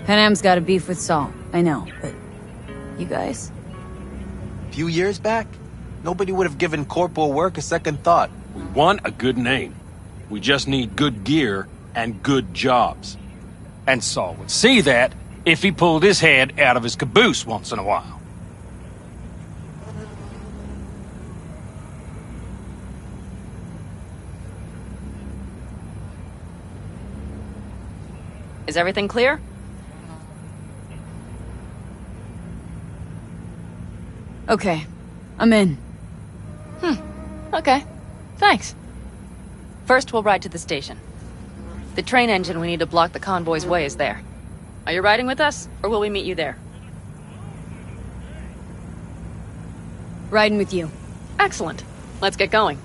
Panam's got a beef with Saul, I know, but you guys? A few years back, nobody would have given corporal work a second thought. We want a good name. We just need good gear and good jobs. And Saul would see that if he pulled his head out of his caboose once in a while. Is everything clear? Okay, I'm in. Okay. Thanks. First, we'll ride to the station. The train engine we need to block the convoy's way is there. Are you riding with us, or will we meet you there? Riding with you. Excellent. Let's get going.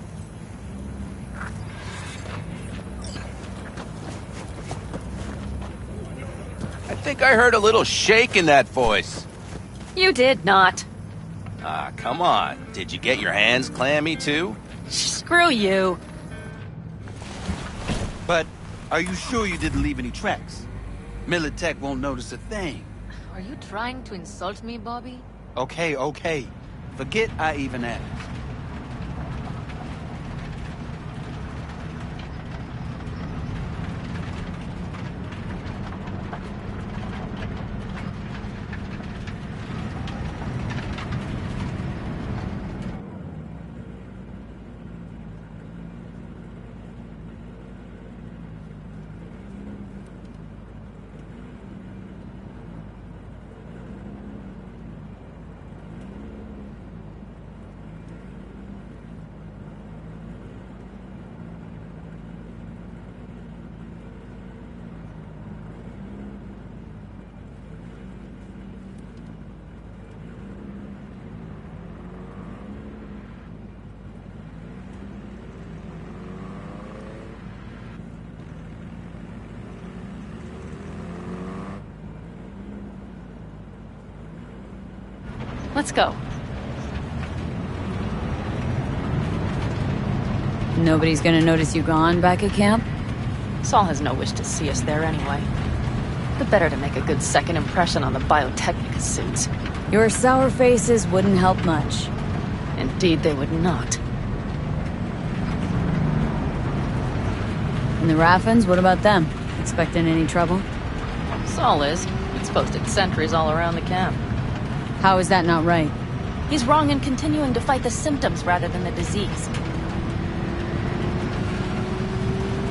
I think I heard a little shake in that voice. You did not. Ah, come on. Did you get your hands clammy too? Screw you. But are you sure you didn't leave any tracks? Militech won't notice a thing. Are you trying to insult me, Bobby? Okay. Forget I even asked. Let's go. Nobody's gonna notice you gone back at camp? Saul has no wish to see us there anyway. The better to make a good second impression on the Biotechnica suits. Your sour faces wouldn't help much. Indeed, they would not. And the Raffens, what about them? Expecting any trouble? Saul is. He's posted sentries all around the camp. How is that not right? He's wrong in continuing to fight the symptoms rather than the disease.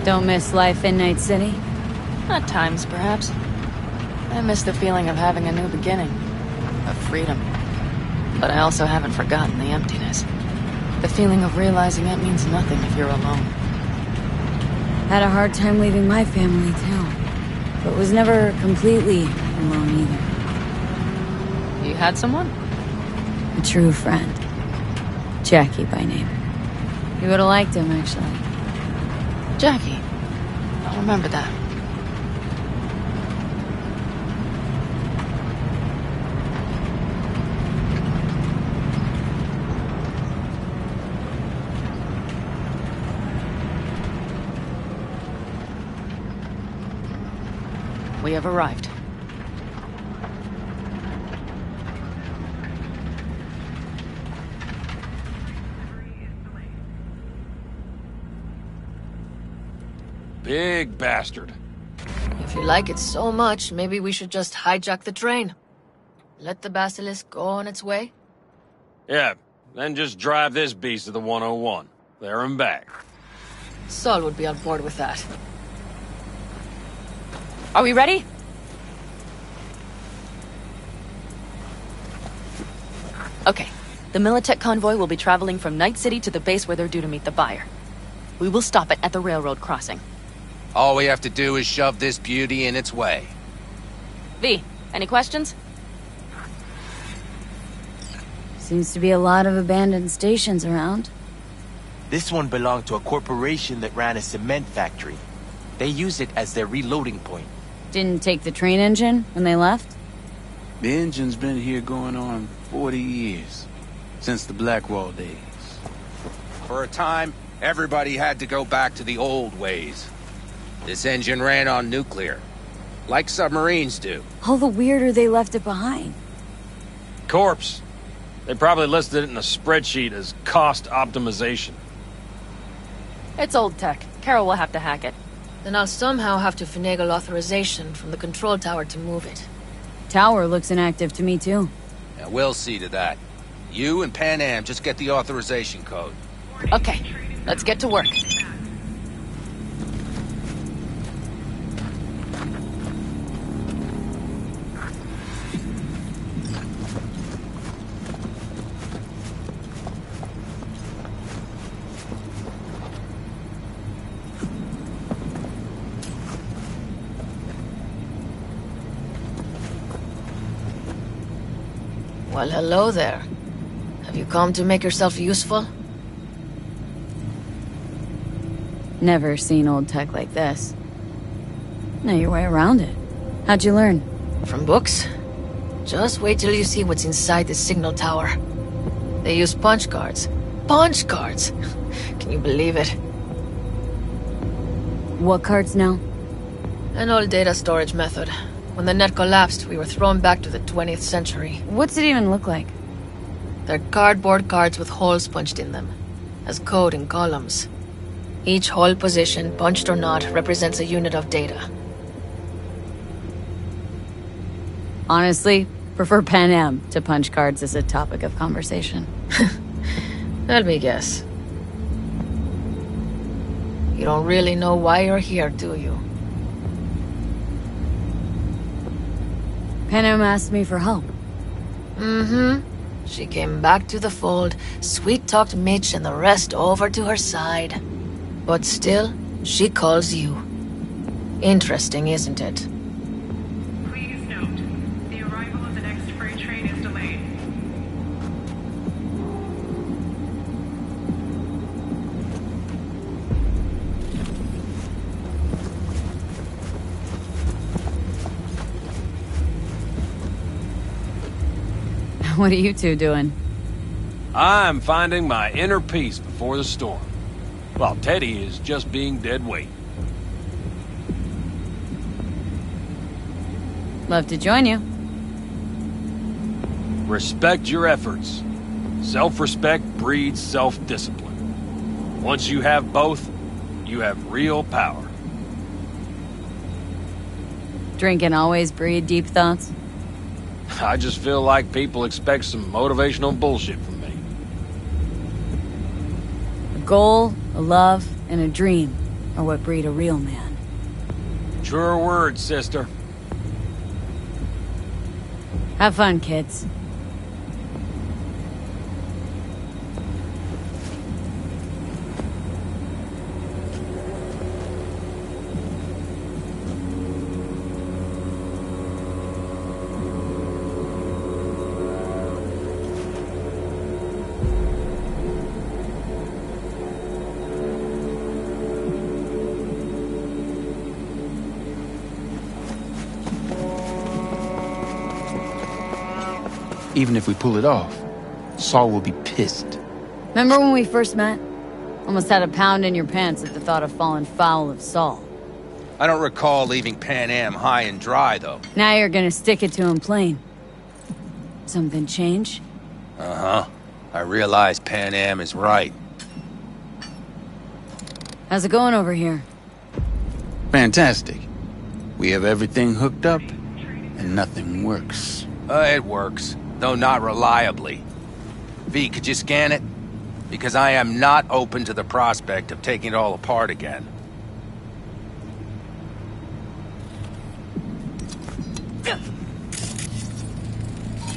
Don't miss life in Night City? At times, perhaps. I miss the feeling of having a new beginning. Of freedom. But I also haven't forgotten the emptiness. The feeling of realizing it means nothing if you're alone. Had a hard time leaving my family, too. But was never completely alone either. You had someone? A true friend. Jackie by name. You would've liked him, actually. Jackie. I'll remember that. We have arrived. Big bastard. If you like it so much, maybe we should just hijack the train. Let the Basilisk go on its way. Yeah, then just drive this beast to the 101. There and back. Saul would be on board with that. Are we ready? Okay. The Militech convoy will be traveling from Night City to the base where they're due to meet the buyer. We will stop it at the railroad crossing. All we have to do is shove this beauty in its way. V, any questions? Seems to be a lot of abandoned stations around. This one belonged to a corporation that ran a cement factory. They used it as their reloading point. Didn't take the train engine when they left? The engine's been here going on 40 years. Since the Blackwall days. For a time, everybody had to go back to the old ways. This engine ran on nuclear. like submarines do. All the weirder they left it behind. Corpse. They probably listed it in a spreadsheet as cost optimization. It's old tech. Carol will have to hack it. Then I'll somehow have to finagle authorization from the control tower to move it. Tower looks inactive to me, too. Yeah, we'll see to that. You and Pan Am just get the authorization code. Okay, let's get to work. Well, hello there. Have you come to make yourself useful? Never seen old tech like this. Know your way around it. How'd you learn? From books? Just wait till you see what's inside the signal tower. They use punch cards. Punch cards! Can you believe it? What cards now? An old data storage method. When the net collapsed, we were thrown back to the 20th century. What's it even look like? They're cardboard cards with holes punched in them, as code in columns. Each hole position, punched or not, represents a unit of data. Honestly, prefer Pan Am to punch cards as a topic of conversation. Let me guess. You don't really know why you're here, do you? Pan Am asked me for help. Mm-hmm. She came back to the fold, sweet-talked Mitch and the rest over to her side. But still, she calls you. Interesting, isn't it? Please note, the arrival of the next freight train is delayed. What are you two doing? I'm finding my inner peace before the storm, while Teddy is just being dead weight. Love to join you. Respect your efforts. Self-respect breeds self-discipline. Once you have both, you have real power. Drink and always breed deep thoughts? I just feel like people expect some motivational bullshit from me. A goal, a love, and a dream are what breed a real man. Truer words, sister. Have fun, kids. Even if we pull it off, Saul will be pissed. Remember when we first met? Almost had a pound in your pants at the thought of falling foul of Saul. I don't recall leaving Pan Am high and dry, though. Now you're gonna stick it to him plain. Something change? Uh-huh. I realize Pan Am is right. How's it going over here? Fantastic. We have everything hooked up, and nothing works. It works, though not reliably. V, could you scan it? Because I am not open to the prospect of taking it all apart again.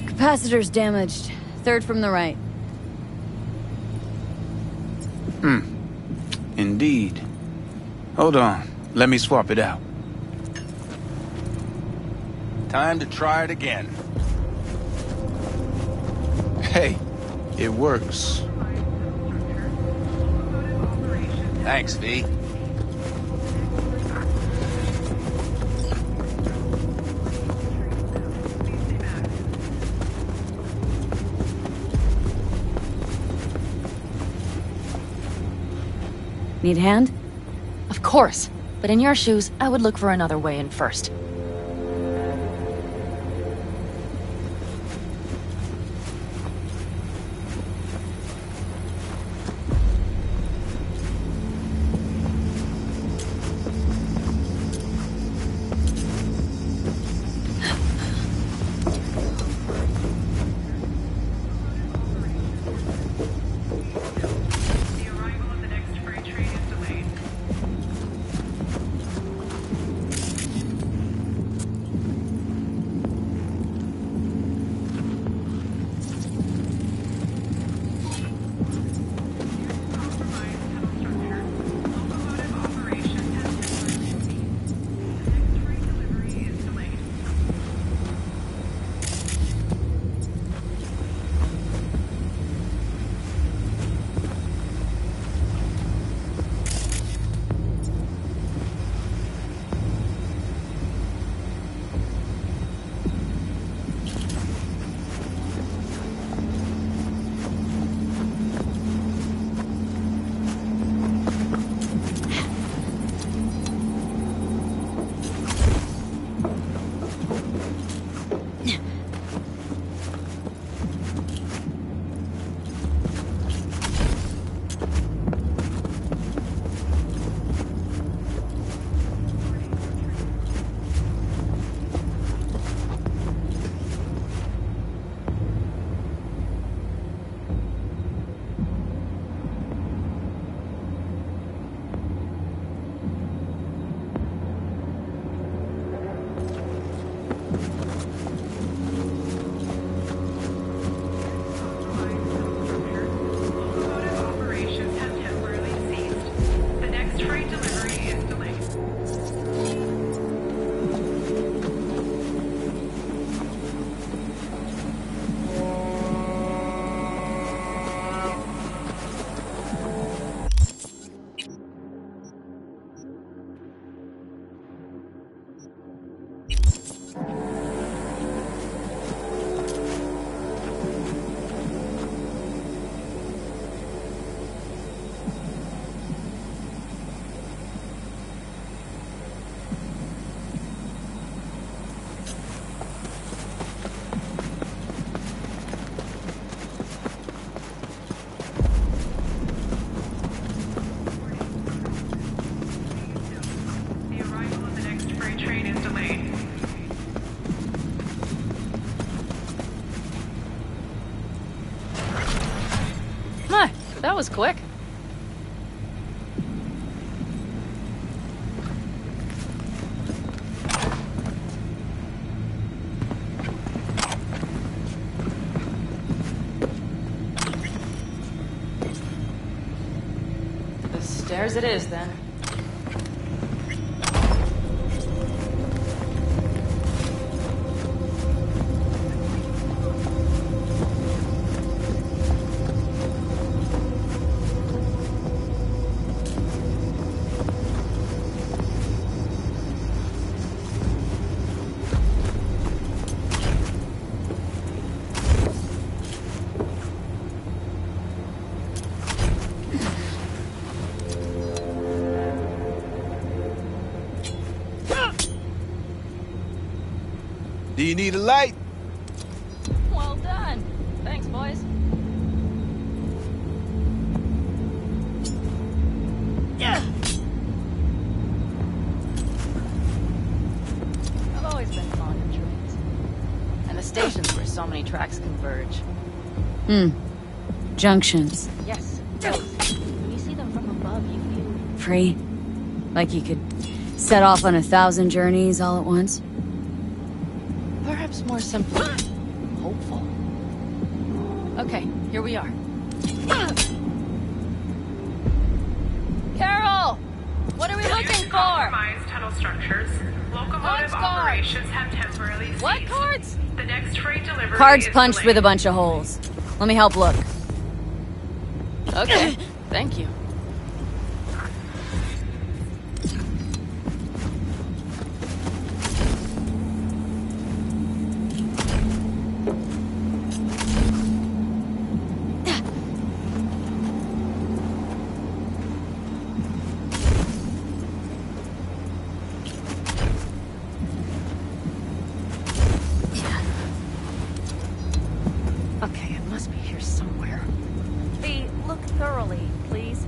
Capacitor's damaged. Third from the right. Indeed. Hold on. Let me swap it out. Time to try it again. Hey, it works. Thanks, V. Need a hand? Of course. But in your shoes, I would look for another way in first. That was quick. The stairs it is, then. Do you need a light? Well done. Thanks, boys. Yeah. I've always been fond of trains. And the stations where so many tracks converge. Junctions. Yes, those. When you see them from above, you feel... Free. Like you could set off on 1,000 journeys all at once. Perhaps more simply, hopeful. Okay, here we are. Carol! What are we looking for? Compromised tunnel structures. Locomotive operations have temporarily ceased. What cards? The next freight delivery Cards is punched delayed. with a bunch of holes. Let me help look. Okay, thank you. Okay, it must be here somewhere. V, look thoroughly, please.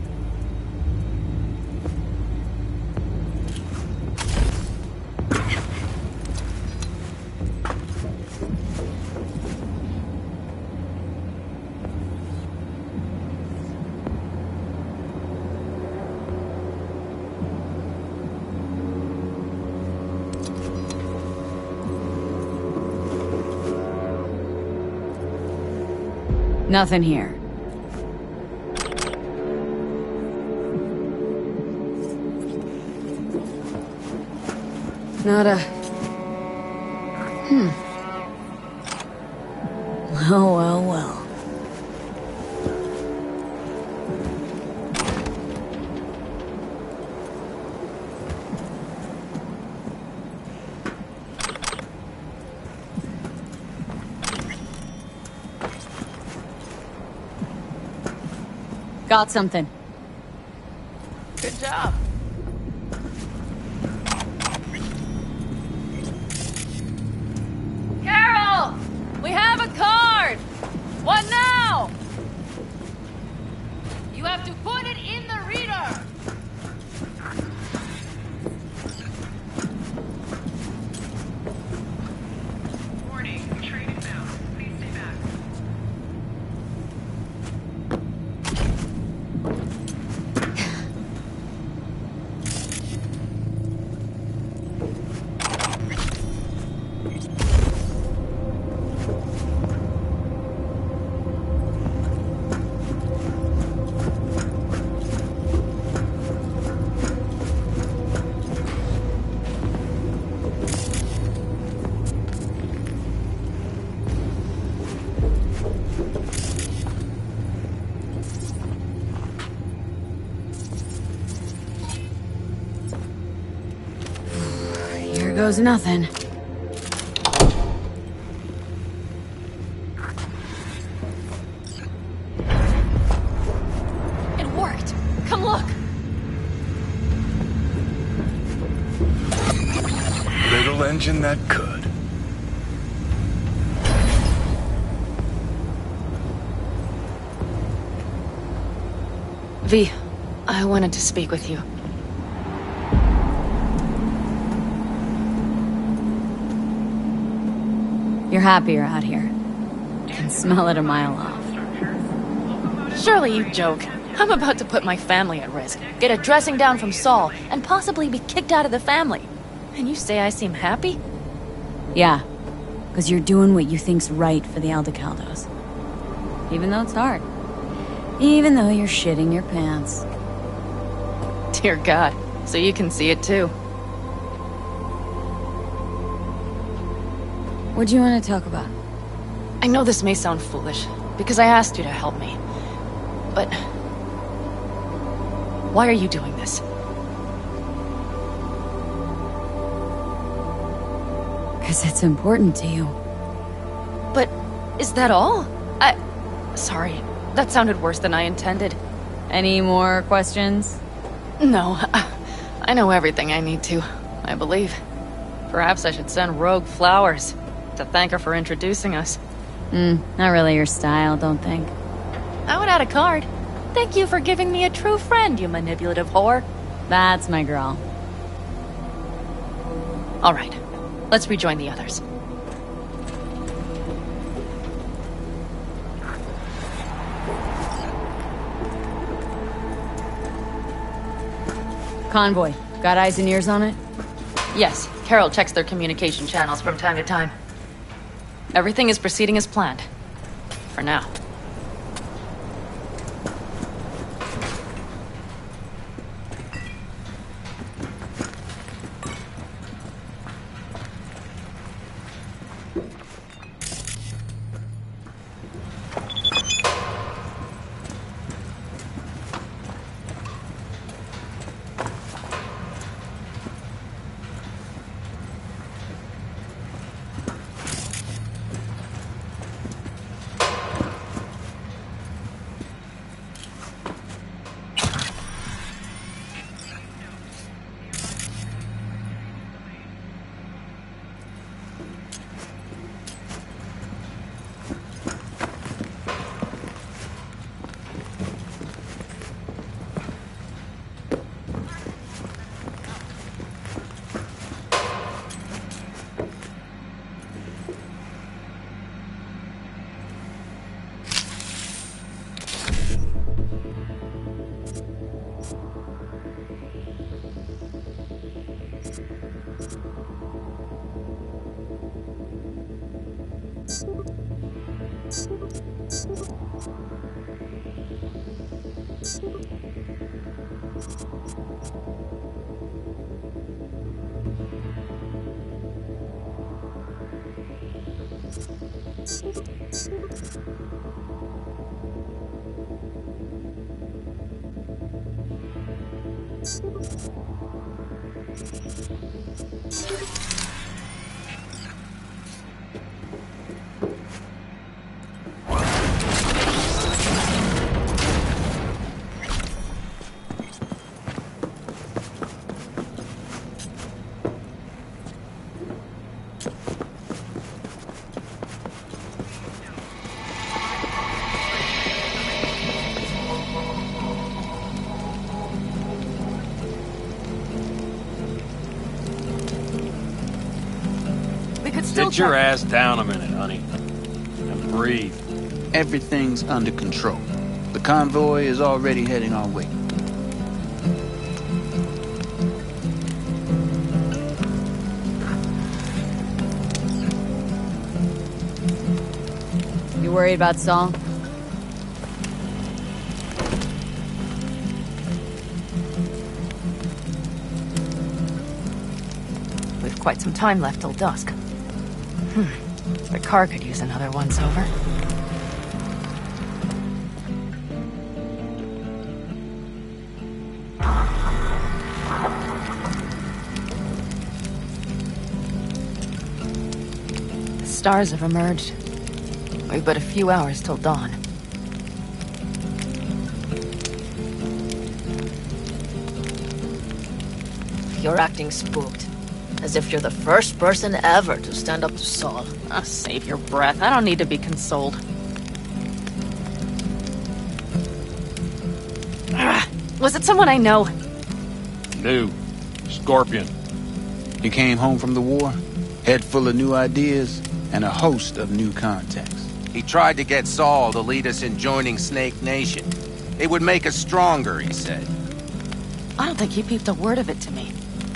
Nothing here. Not a... Well, well, well. Got something. Good job. Carol! We have a card! What now? You have to put it in the reader! Warning, train inbound. Please stay back. Here goes nothing. It worked! Come look! Little engine that could. V, I wanted to speak with you. You're happier out here. Can smell it a mile off. Structures. Locomotive Surely you operations joke. have I'm about to put my family at risk, get a dressing down from Saul, and possibly be kicked out of the family. And you say I seem happy? Yeah, because you're doing what you think's right for the Aldecaldos. Even though it's hard. Even though you're shitting your pants. Dear God, so you can see it too. What do you want to talk about? I know this may sound foolish, because I asked you to help me. But... why are you doing this? Because it's important to you. But is that all? Sorry, that sounded worse than I intended. Any more questions? No, I know everything I need to, I believe. Perhaps I should send Rogue flowers to thank her for introducing us. Not really your style, don't think. I would add a card. Thank you for giving me a true friend, you manipulative whore. That's my girl. All right, let's rejoin the others. Convoy. Got eyes and ears on it? Yes, Carol checks their communication channels from time to time. Everything is proceeding as planned. For now. Sit your ass down a minute, honey. And breathe. Everything's under control. The convoy is already heading our way. You worried about Saul? We've quite some time left till dusk. The car could use another once-over. The stars have emerged. We've but a few hours till dawn. You're acting spooked. As if you're the first person ever to stand up to Saul. Oh, save your breath. I don't need to be consoled. Was it someone I know? New. Scorpion. He came home from the war, head full of new ideas, and a host of new contacts. He tried to get Saul to lead us in joining Snake Nation. It would make us stronger, he said. I don't think he peeped a word of it to me.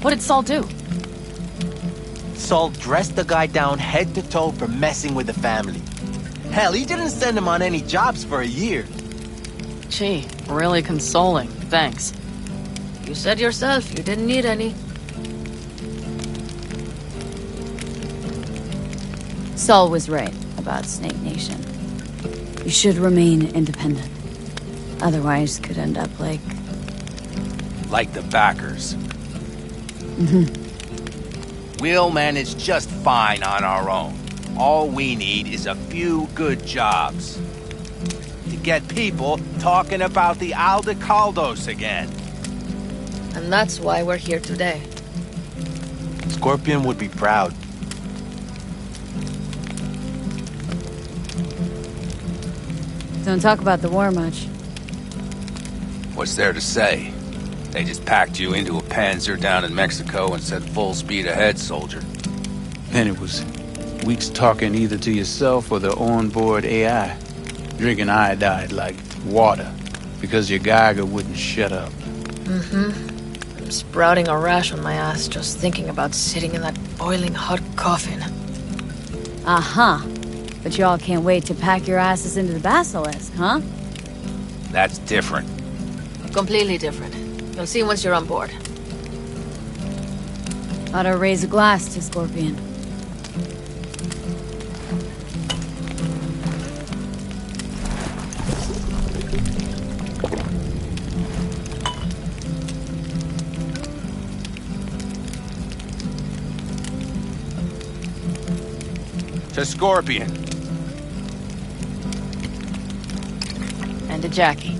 What did Saul do? Saul dressed the guy down head to toe for messing with the family. Hell, he didn't send him on any jobs for a year. Gee, really consoling. Thanks. You said yourself you didn't need any. Saul was right about Snake Nation. You should remain independent. Otherwise, could end up like... Like the backers. We'll manage just fine on our own. All we need is a few good jobs. To get people talking about the Aldecaldos again. And that's why we're here today. Scorpion would be proud. Don't talk about the war much. What's there to say? They just packed you into a Panzer down in Mexico and said full speed ahead, soldier. Then it was weeks talking either to yourself or the onboard AI. Drinking iodide like water because your Geiger wouldn't shut up. I'm sprouting a rash on my ass just thinking about sitting in that boiling hot coffin. Uh-huh. But y'all can't wait to pack your asses into the Basilisk, huh? That's different. Completely different. You'll see once you're on board. Ought to raise a glass to Scorpion. To Scorpion. And to Jackie.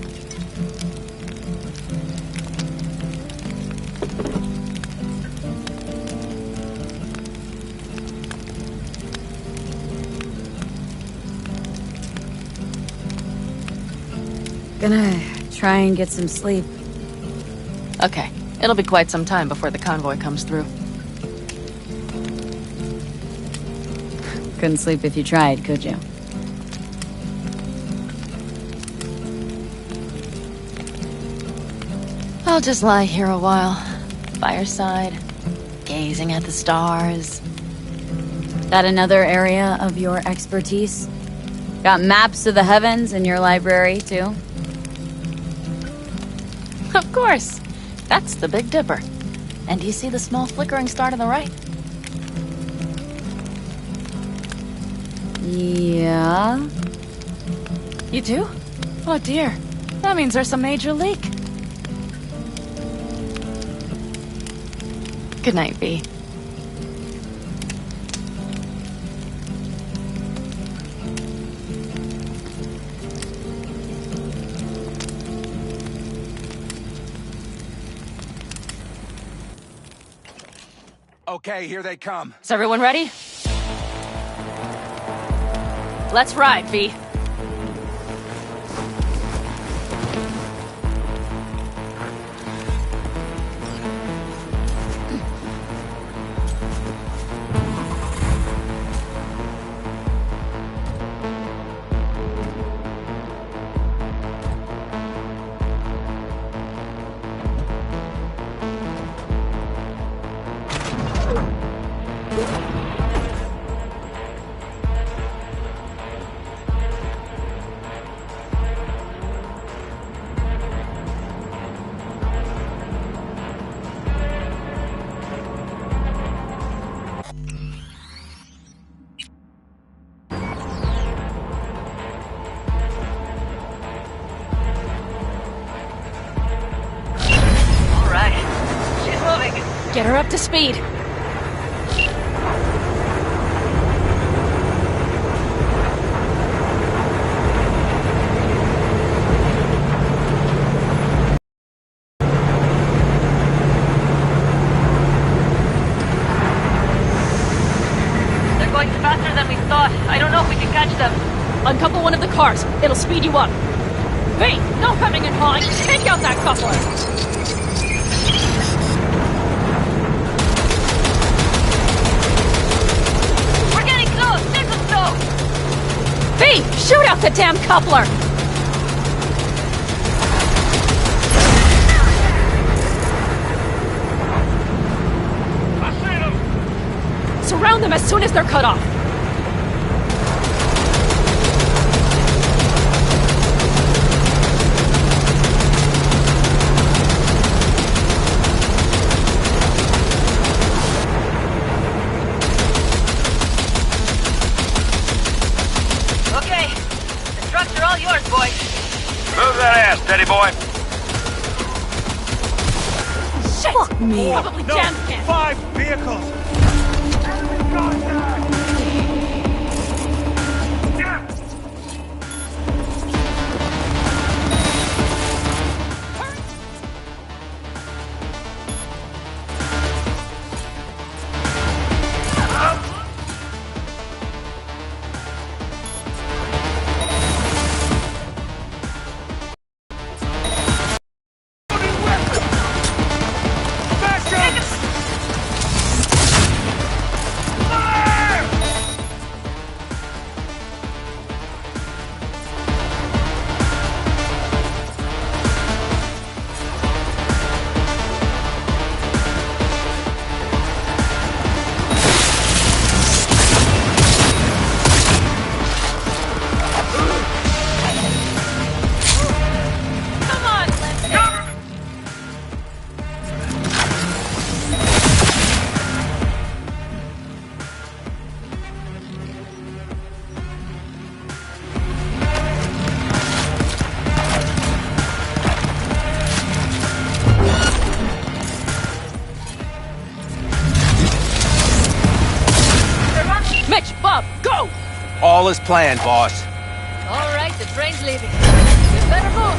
Gonna try and get some sleep. Okay, it'll be quite some time before the convoy comes through. Couldn't sleep if you tried, could you? I'll just lie here a while. Fireside, gazing at the stars. That another area of your expertise? Got maps of the heavens in your library, too? Of course. That's the Big Dipper. And do you see the small flickering star to the right? Yeah? You do? Oh dear. That means there's a major leak. Good night, V. Okay, here they come. Is everyone ready? Let's ride, V. Get her up to speed. They're going faster than we thought. I don't know if we can catch them. Uncouple one of the cars. It'll speed you up. Hey, no coming and hawing. Take out that coupler. Shoot out the damn coupler! surround them as soon as they're cut off. Okay, the trucks are all yours, boys. Move that ass, Teddy boy. Shit! Fuck me. Probably jammed again. 5 vehicles! Come on, Lindsay. Mitch, Bob, go! All is planned, boss. All right, the train's leaving. You better move.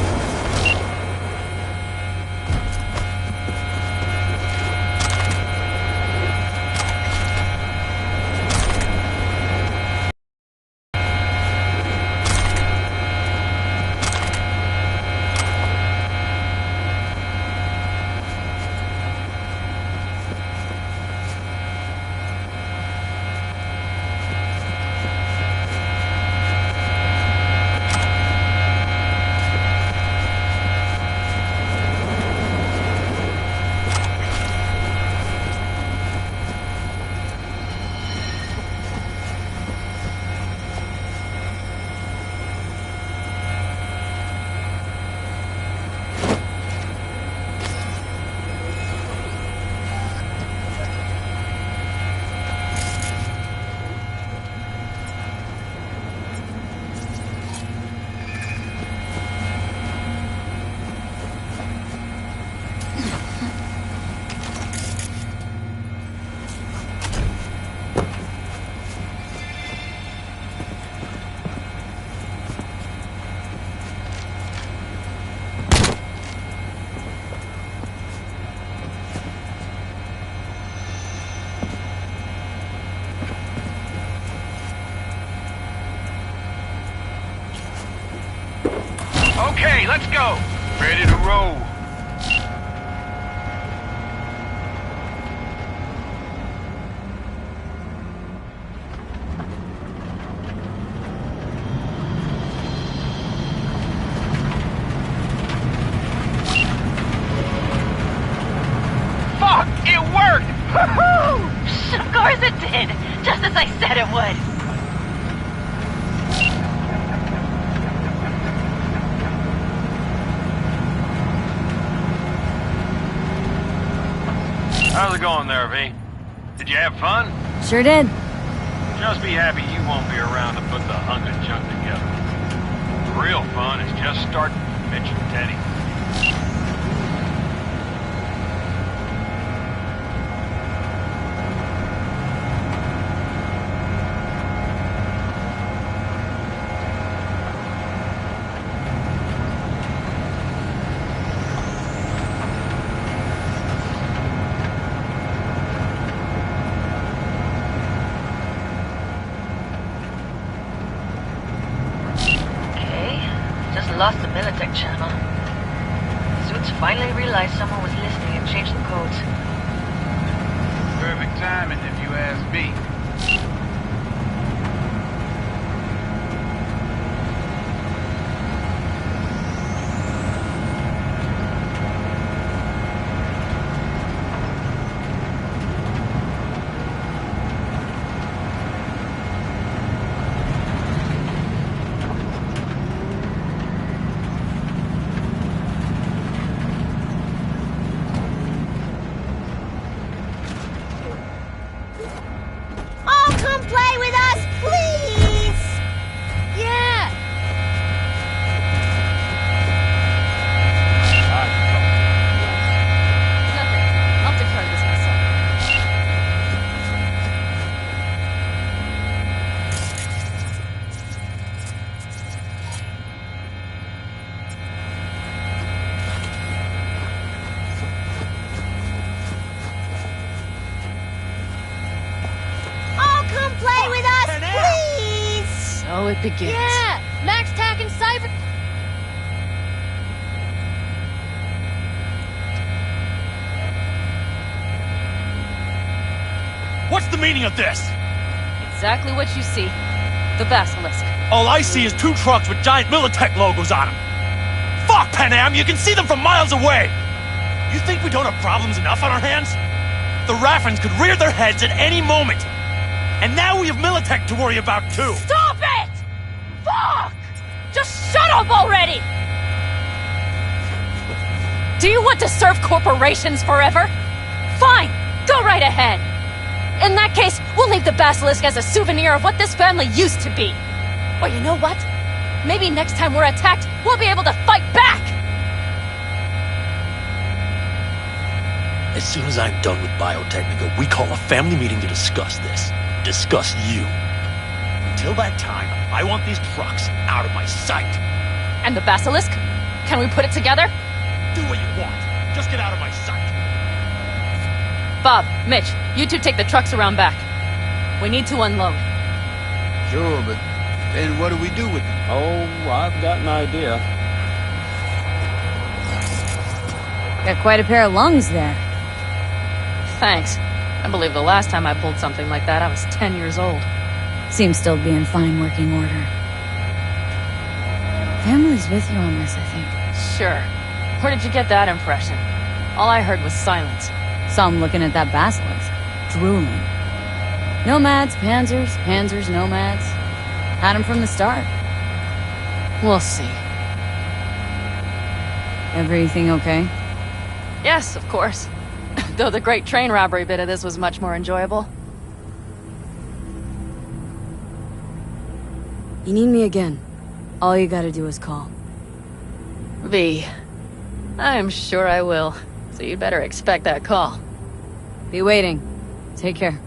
Okay, let's go. Ready to roll. Fuck! It worked! Woohoo! Of course it did! Just as I said it would! How's it going there, V? Did you have fun? Sure did. Just be happy you won't be around to put the hunk of junk together. The real fun is just starting, Mitch and Teddy. Lost the Militech channel. Suits finally realized someone was listening and changed the codes. Perfect timing, if you ask me. come play with us, please? Yeah! Nothing. I'll take care of this myself. Oh, come play with us, please! So it begins. Yeah! Max Tack and Cyber... What's the meaning of this? Exactly what you see. The Basilisk. All I see is 2 trucks with giant Militech logos on them. Fuck, Panam, you can see them from miles away! You think we don't have problems enough on our hands? The Raffens could rear their heads at any moment. And now we have Militech to worry about too. Stop it! Fuck! Just shut up already! Do you want to serve corporations forever? Fine, go right ahead. In that case, we'll leave the Basilisk as a souvenir of what this family used to be. Or you know what? Maybe next time we're attacked, we'll be able to fight back! As soon as I'm done with Biotechnica, we call a family meeting to discuss this. Discuss you. Until that time, I want these trucks out of my sight. And the Basilisk? Can we put it together? Do what you want. Just get out of my sight. Bob, Mitch, you two take the trucks around back. We need to unload. Sure, but then what do we do with them? Oh, I've got an idea. Got quite a pair of lungs there. Thanks. I believe the last time I pulled something like that, I was 10 years old. Seems still to be in fine working order. Family's with you on this, I think. Sure. Where did you get that impression? All I heard was silence. Saw him looking at that basilisk, drooling. Nomads, panzers, panzers, nomads. Had him from the start. We'll see. Everything okay? Yes, of course. Though the great train robbery bit of this was much more enjoyable. You need me again. All you gotta do is call. V. I'm sure I will. So you better expect that call. Be waiting. Take care.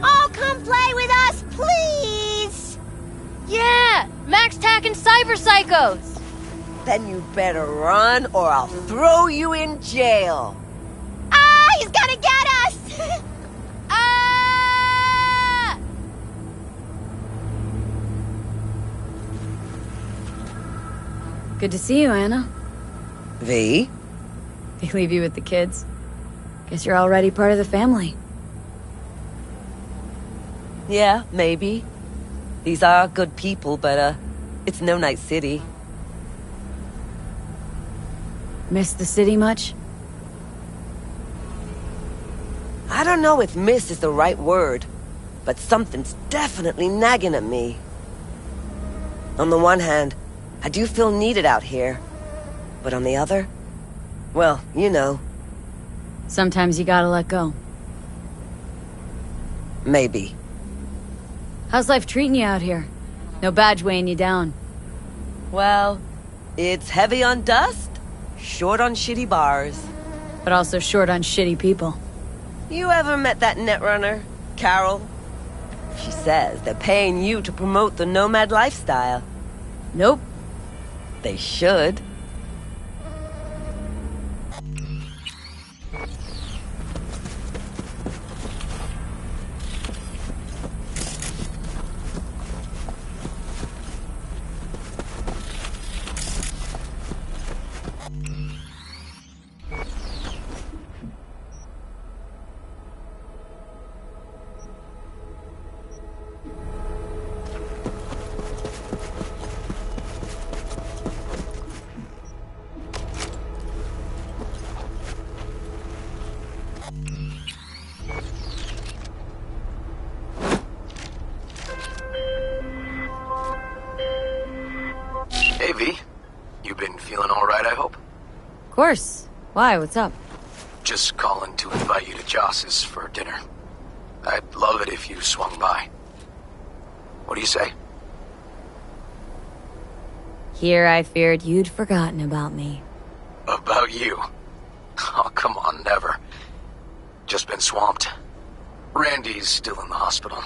Oh, come play with us, please! Yeah! Max Tack and Cyber Psychos! Then you better run or I'll throw you in jail. Ah! He's gonna get us! Ah! Good to see you, Anna. V? They leave you with the kids. Guess you're already part of the family. Yeah, maybe. These are good people, but, it's no nice city. Miss the city much? I don't know if miss is the right word, but something's definitely nagging at me. On the one hand, I do feel needed out here. But on the other, well, you know. Sometimes you gotta let go. Maybe. How's life treating you out here? No badge weighing you down. Well, it's heavy on dust, short on shitty bars. But also short on shitty people. You ever met that netrunner, Carol? She says they're paying you to promote the nomad lifestyle. Nope. They should. course. Why? What's up? Just calling to invite you to Joss's for dinner. I'd love it if you swung by. What do you say? Here I feared you'd forgotten about me. About you? Oh, come on, never. Just been swamped. Randy's still in the hospital.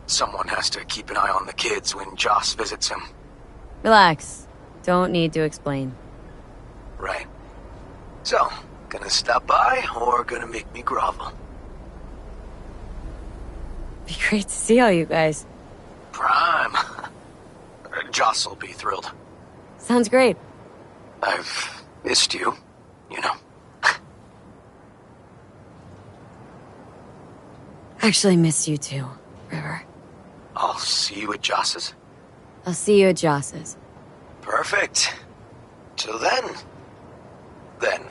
Someone has to keep an eye on the kids when Joss visits him. Relax. Don't need to explain. Right. So, gonna stop by or gonna make me grovel? Be great to see all you guys. Prime. Joss will be thrilled. Sounds great. I've missed you, you know. Actually miss you too, River. I'll see you at Joss's. I'll see you at Joss's. Perfect. Till then. Then.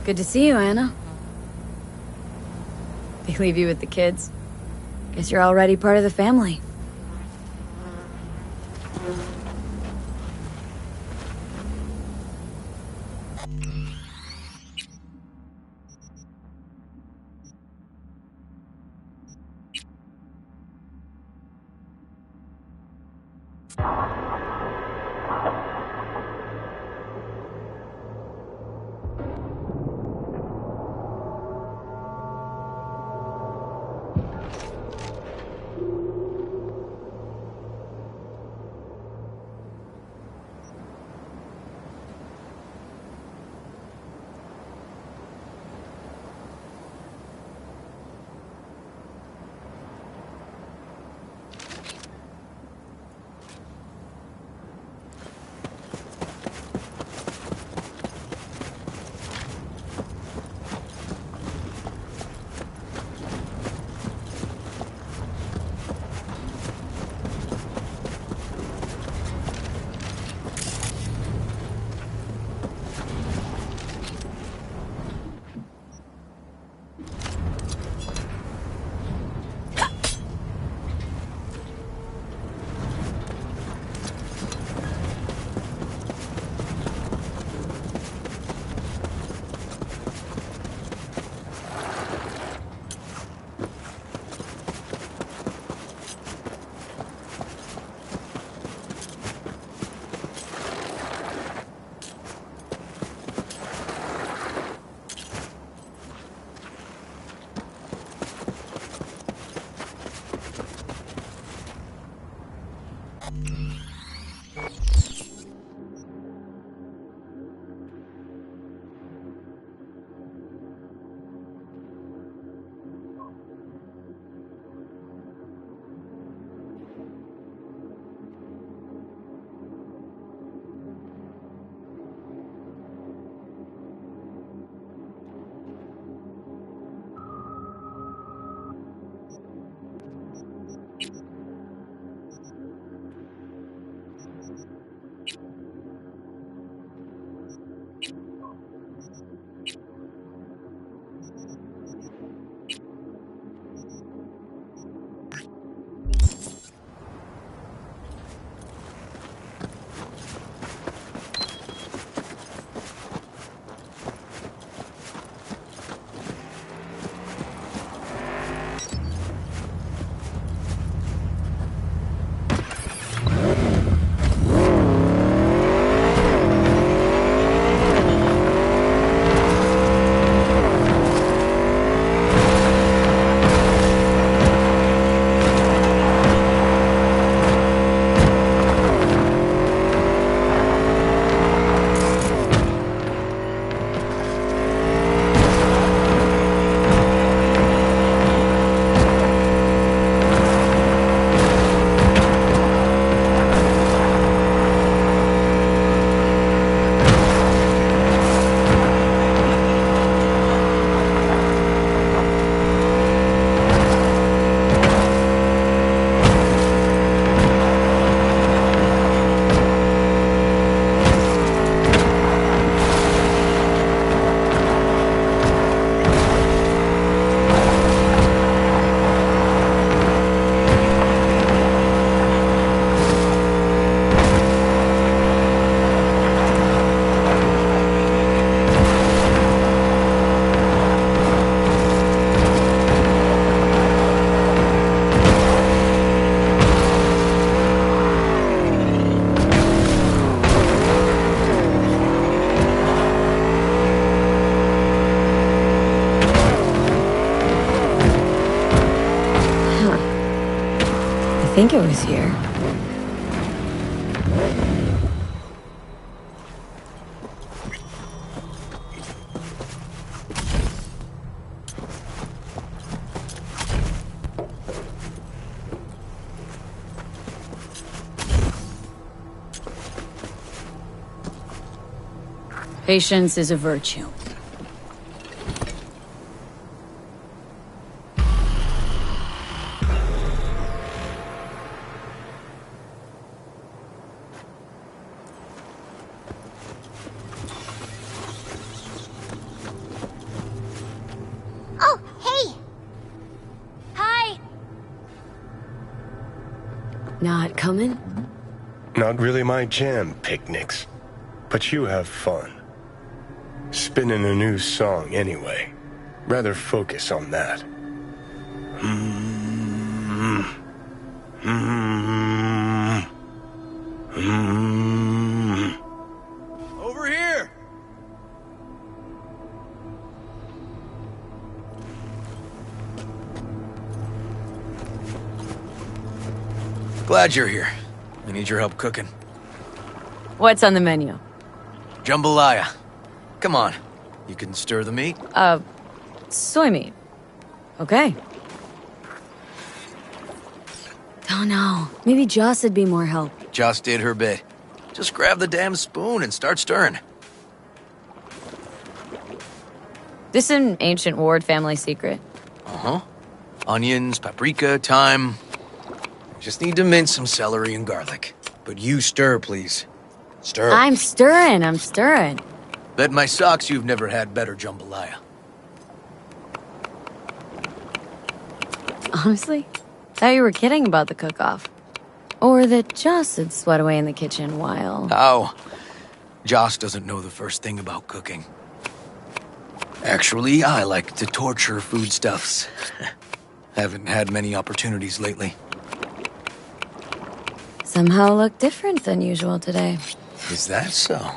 Good to see you, Anna. They leave you with the kids. Guess you're already part of the family. think it was here. Patience is a virtue. Oh, hey! Hi! Not coming? Not really my jam, picnics. But you have fun. Spinning a new song anyway. Rather focus on that. Over here! Glad you're here. I need your help cooking. What's on the menu? Jambalaya. Come on. You can stir the meat? Soy meat. Okay. Oh no, maybe Joss would be more help. Joss did her bit. Just grab the damn spoon and start stirring. This an ancient Ward family secret? Uh-huh. Onions, paprika, thyme. Just need to mince some celery and garlic. But you stir, please. Stir. I'm stirring. Bet my socks you've never had better jambalaya. Honestly, thought you were kidding about the cook-off. Or that Joss had sweat away in the kitchen while... How? Joss doesn't know the first thing about cooking. Actually, I like to torture foodstuffs. Haven't had many opportunities lately. Somehow look different than usual today. Is that so?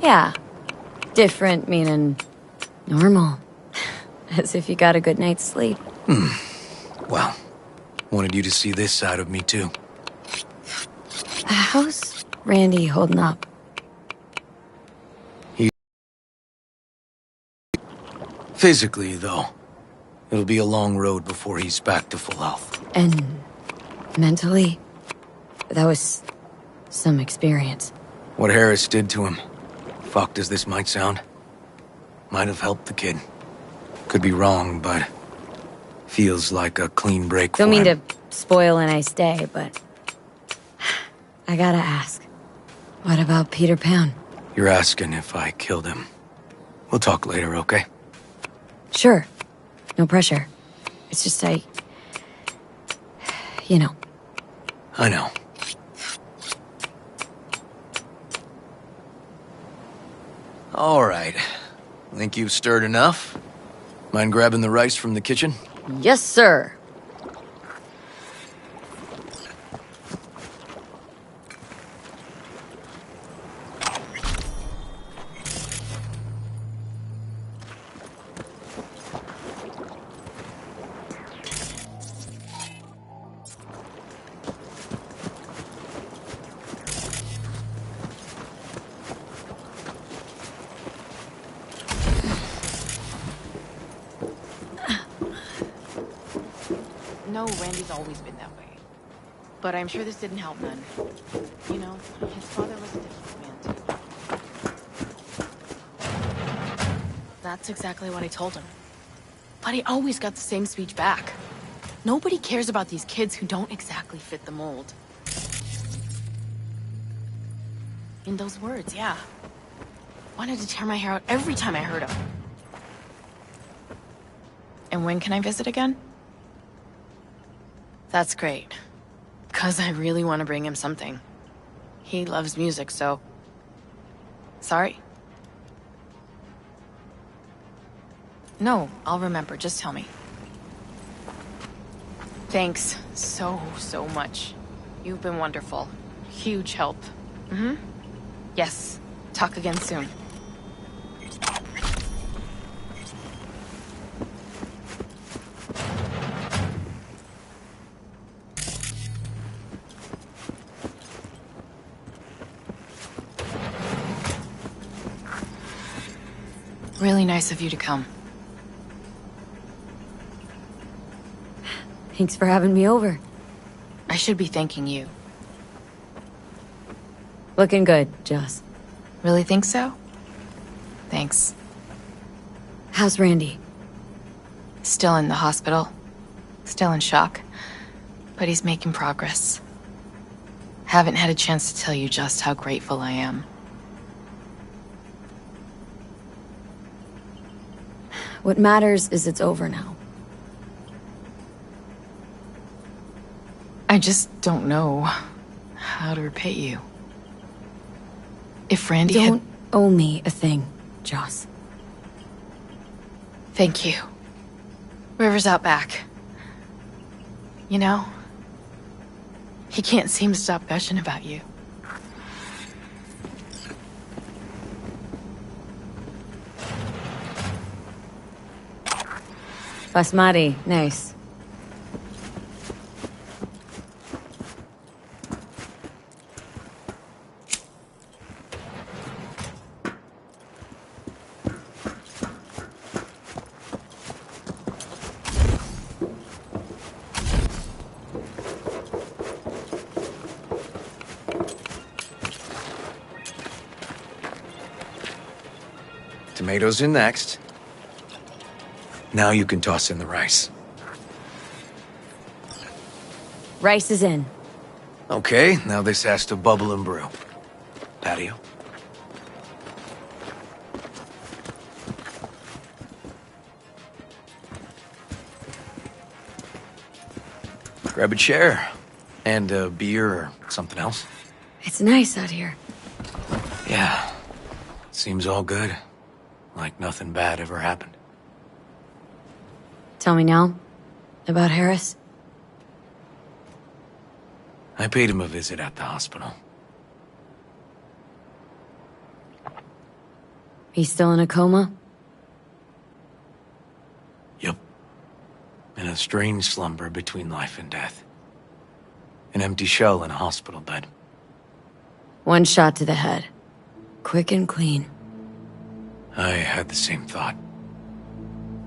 Yeah. Different meaning normal. As if you got a good night's sleep. Well, wanted you to see this side of me too. How's Randy holding up? Physically, though. It'll be a long road before he's back to full health. And mentally? That was some experience. What Harris did to him, fucked as this might sound, might have helped the kid. Could be wrong, but feels like a clean break for him. Don't mean to spoil a nice day, but I gotta ask. What about Peter Pan? You're asking if I killed him. We'll talk later, okay? Sure. No pressure. It's just you know. I know. All right. Think you've stirred enough? Mind grabbing the rice from the kitchen? Yes, sir. No, Randy's always been that way. But I'm sure this didn't help none. You know, his father was a different man, too. That's exactly what I told him. But he always got the same speech back. Nobody cares about these kids who don't exactly fit the mold. In those words, yeah. Wanted to tear my hair out every time I heard him. And when can I visit again? That's great. 'Cause I really want to bring him something. He loves music, so... Sorry? No, I'll remember. Just tell me. Thanks so much. You've been wonderful. Huge help. Mm-hmm. Yes. Talk again soon. Really nice of you to come. Thanks for having me over. I should be thanking you. Looking good, Joss. Really think so? Thanks. How's Randy? Still in the hospital. Still in shock. But he's making progress. Haven't had a chance to tell you just how grateful I am. What matters is it's over now. I just don't know how to repay you. If Randy Don't owe me a thing, Joss. Thank you. River's out back. You know, he can't seem to stop gushing about you. Basmati, nice. Tomatoes in next. Now you can toss in the rice. Rice is in. Okay, now this has to bubble and brew. Patio. Grab a chair. And a beer or something else. It's nice out here. Yeah. Seems all good. Like nothing bad ever happened. Tell me now. About Harris? I paid him a visit at the hospital. He's still in a coma? Yep. In a strange slumber between life and death. An empty shell in a hospital bed. One shot to the head. Quick and clean. I had the same thought.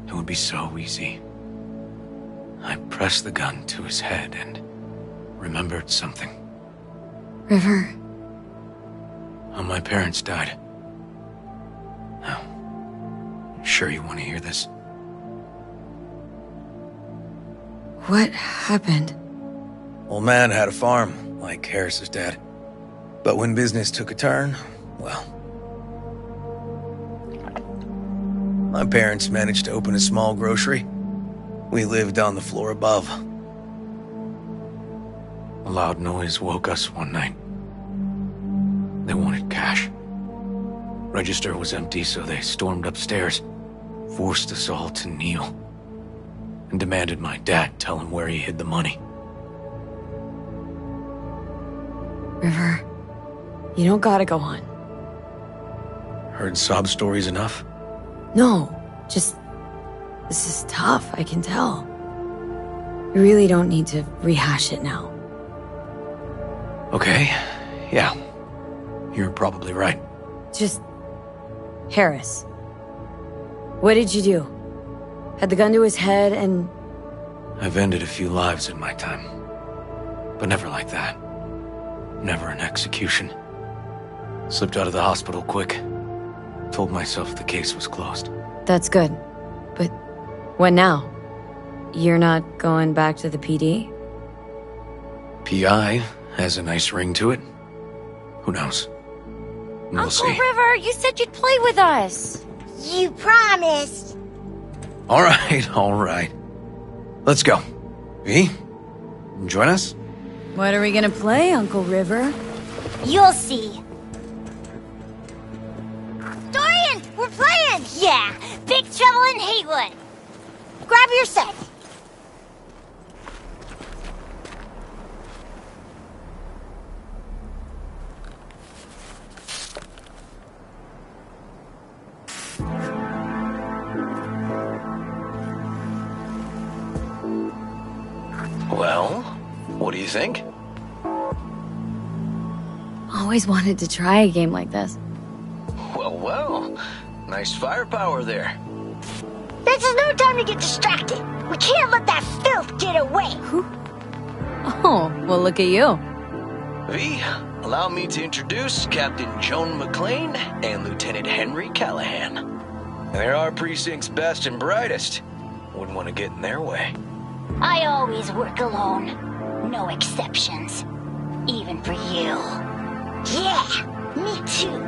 It would be so easy. I pressed the gun to his head and remembered something. River. How my parents died. Now, sure you want to hear this? What happened? Old man had a farm, like Harris's dad. But when business took a turn, well... My parents managed to open a small grocery. We lived on the floor above. A loud noise woke us one night. They wanted cash. Register was empty, so they stormed upstairs, forced us all to kneel, and demanded my dad tell him where he hid the money. River, you don't gotta go on. Heard sob stories enough? No, just... This is tough, I can tell. You really don't need to rehash it now. Okay, yeah. You're probably right. Just... Harris. What did you do? Had the gun to his head and... I've ended a few lives in my time. But never like that. Never an execution. Slipped out of the hospital quick. Told myself the case was closed. That's good. But what now? You're not going back to the PD? PI has a nice ring to it. Who knows? We'll Uncle see. River, you said you'd play with us. You promised. All right. Let's go. V, join us? What are we gonna play, Uncle River? You'll see. Dorian, we're playing! Yeah, Big Trouble in Haywood. Grab your set. Well, what do you think? Always wanted to try a game like this. Well, Nice firepower there. This is no time to get distracted. We can't let that filth get away. Oh, well, look at you. V, allow me to introduce Captain Joan McClane and Lieutenant Henry Callahan. They're our precinct's best and brightest. Wouldn't want to get in their way. I always work alone. No exceptions. Even for you. Yeah, me too.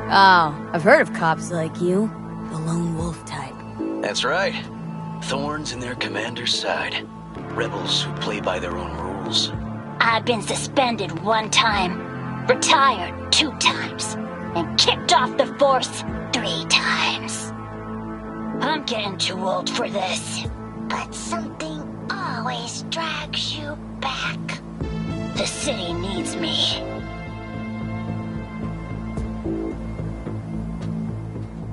Oh, I've heard of cops like you. The lone wolf type. That's right. Thorns in their commander's side. Rebels who play by their own rules. I've been suspended 1 time, retired 2 times, and kicked off the force 3 times. I'm getting too old for this. But something always drags you back. The city needs me.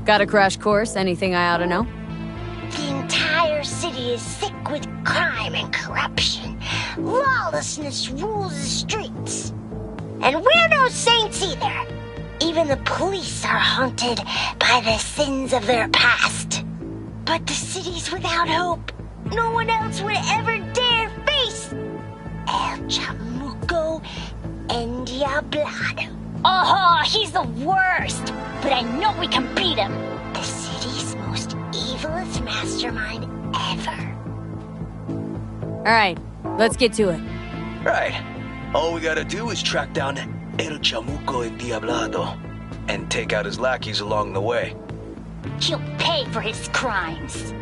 Got a crash course? Anything I ought to know? The entire city is sick with crime and corruption. Lawlessness rules the streets. And we're no saints either. Even the police are haunted by the sins of their past. But the city's without hope. No one else would ever dare face El Chamuco Endiablado. Oh, he's the worst. But I know we can beat him. The city's most evilest mastermind ever. All right, let's get to it. Right. All we gotta do is track down El Chamuco Endiablado and take out his lackeys along the way. He'll pay for his crimes.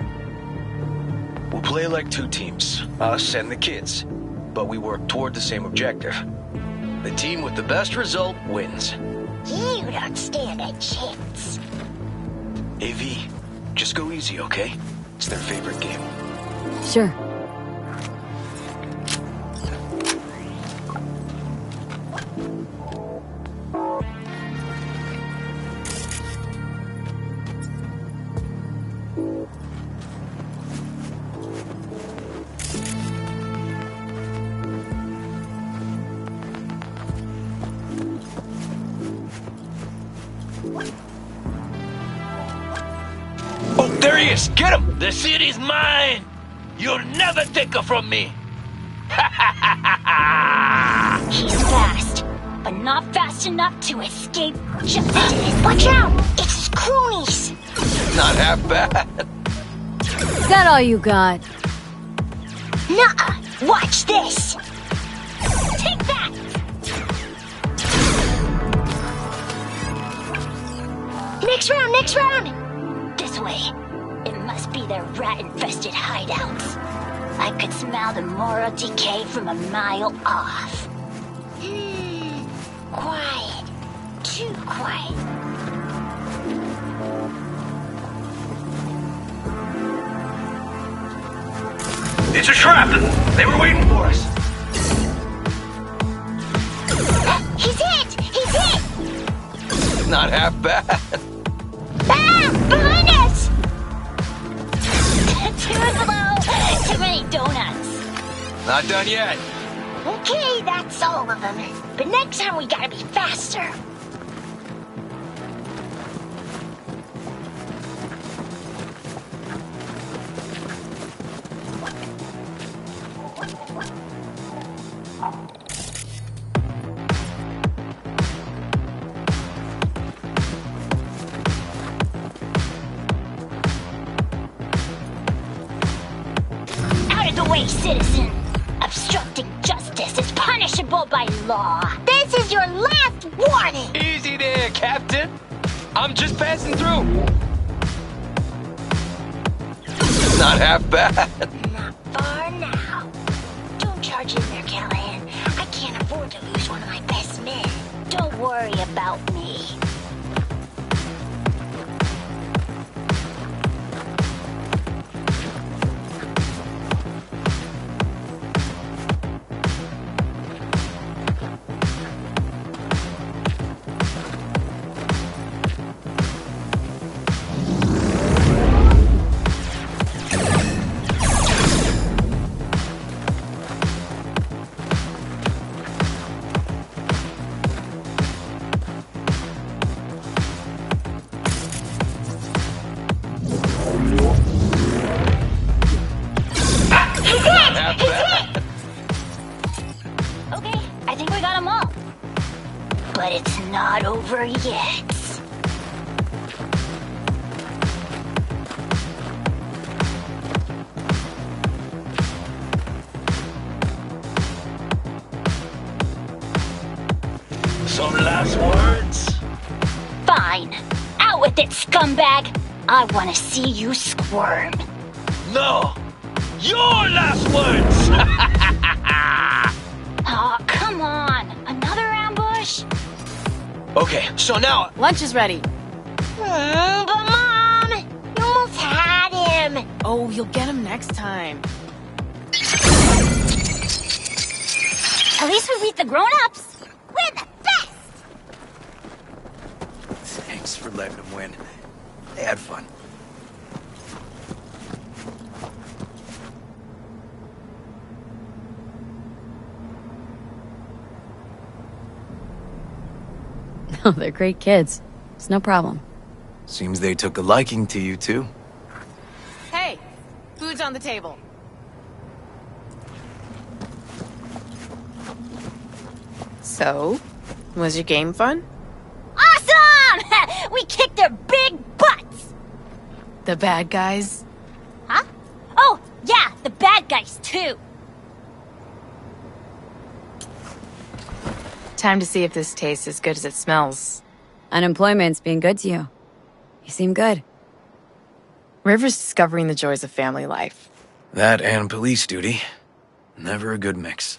We'll play like 2 teams, us and the kids, but we work toward the same objective. The team with the best result wins. You don't stand a chance. AV, just go easy, okay? It's their favorite game. Sure. Oh, there he is! Get him! The city's mine! You'll never take her from me! He's fast, but not fast enough to escape justice. Watch out! It's his cronies! Not half bad. Is that all you got? Nuh-uh! Watch this! Take that! Next round, next round! This way. It must be their rat-infested hideouts. I could smell the moral decay from a mile off. Quiet. Too quiet. It's a trap! They were waiting for us! He's hit! He's hit! Not half bad. Ah! Behind us! Too slow! Too many donuts! Not done yet. Okay, that's all of them. But next time we gotta be faster. Out of the way, citizen! Obstructing justice is punishable by law. This is your last warning! Easy there, Captain. I'm just passing through. Not half bad. Not far now. Don't charge in there, Callahan. I can't afford to lose one of my best men. Don't worry about me. not over yet. Some last words? Fine. Out with it, scumbag. I want to see you squirm. No! Your last words! Aw, come on. Another ambush? Okay, so now... Lunch is ready. But Mom, you almost had him. Oh, you'll get him next time. At least we beat the grown-ups. We're the best. Thanks for letting them win. They had fun. Oh, they're great kids. It's no problem. Seems they took a liking to you, too. Hey, food's on the table. So, was your game fun? Awesome! We kicked their big butts. The bad guys? Huh? Oh, yeah, the bad guys, too. Time to see if this tastes as good as it smells. Unemployment's being good to you. You seem good. River's discovering the joys of family life. That and police duty. Never a good mix.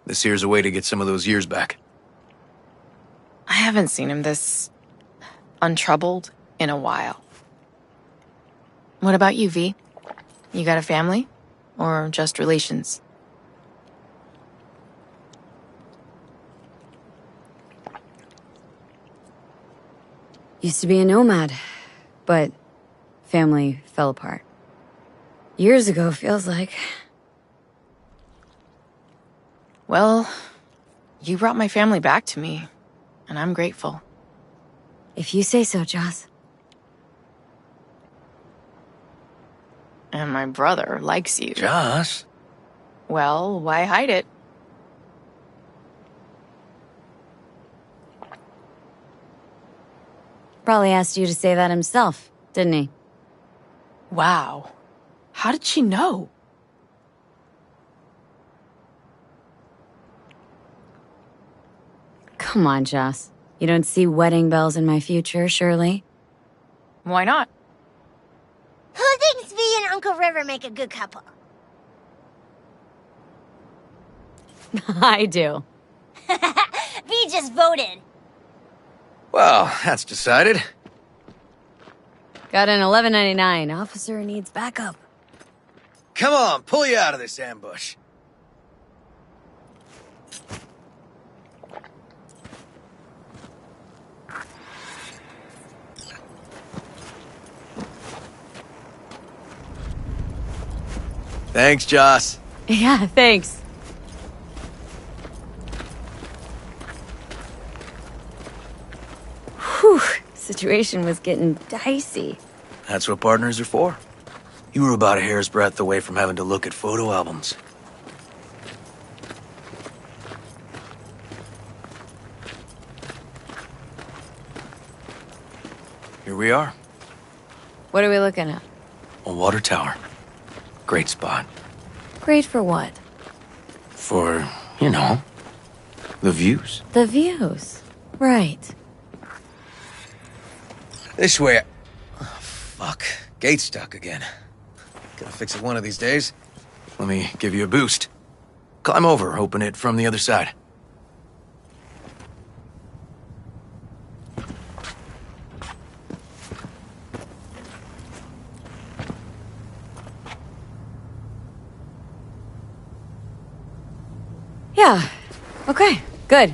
This here's a way to get some of those years back. I haven't seen him this untroubled in a while. What about you, V? You got a family? Or just relations? Used to be a nomad, but family fell apart. Years ago, feels like. Well, you brought my family back to me, and I'm grateful. If you say so, Joss. And my brother likes you. Joss? Well, why hide it? Probably asked you to say that himself, didn't he? Wow. How did she know? Come on, Joss. You don't see wedding bells in my future, surely? Why not? Who thinks V and Uncle River make a good couple? I do. V just voted. Well, that's decided. Got an $11.99. Officer needs backup. Come on, pull you out of this ambush. Thanks, Joss. Yeah, thanks. Whew, situation was getting dicey. That's what partners are for. You were about a hair's breadth away from having to look at photo albums. Here we are. What are we looking at? A water tower. Great spot. Great for what? For, you know, the views. The views. Right. This way. Oh, fuck. Gate's stuck again. Gonna fix it one of these days. Let me give you a boost. Climb over, open it from the other side. Yeah. Okay, good.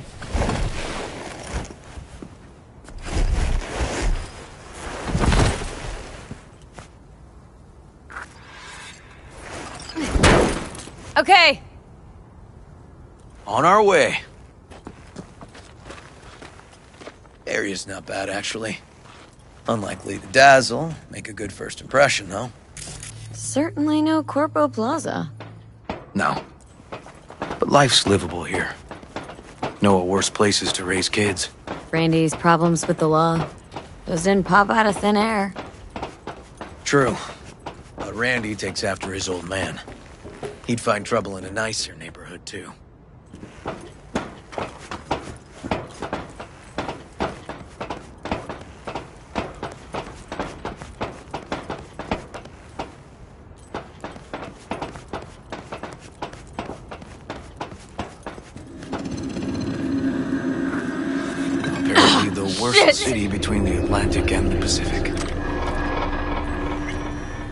Okay. On our way. Area's not bad, actually. Unlikely to dazzle. Make a good first impression, though. Certainly no Corpo Plaza. No. But life's livable here. Know of worse places to raise kids. Randy's problems with the law. Those didn't pop out of thin air. True. But Randy takes after his old man. He'd find trouble in a nicer neighborhood, too. Apparently the worst city between the Atlantic and the Pacific.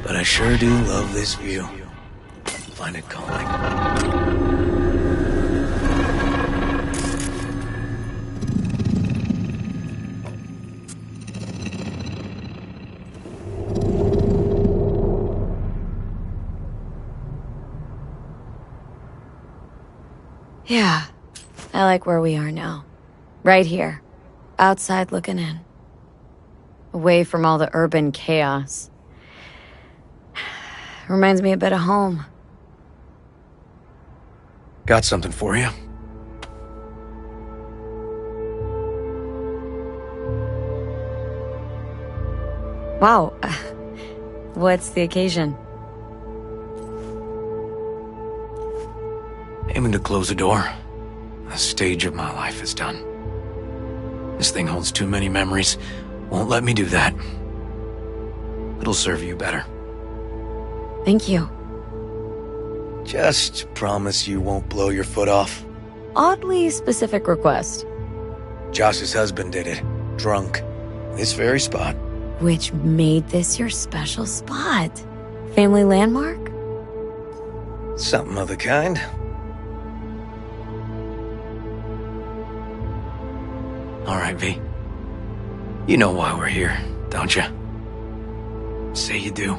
But I sure do love this view. Find it calming. Yeah, I like where we are now. Right here. Outside looking in. Away from all the urban chaos. Reminds me a bit of home. Got something for you. Wow. What's the occasion? Aiming to close the door. A stage of my life is done. This thing holds too many memories. Won't let me do that. It'll serve you better. Thank you. Just promise you won't blow your foot off. Oddly specific request. Josh's husband did it. Drunk. This very spot. Which made this your special spot? Family landmark? Something of the kind. All right, V. You know why we're here, don't you? Say you do.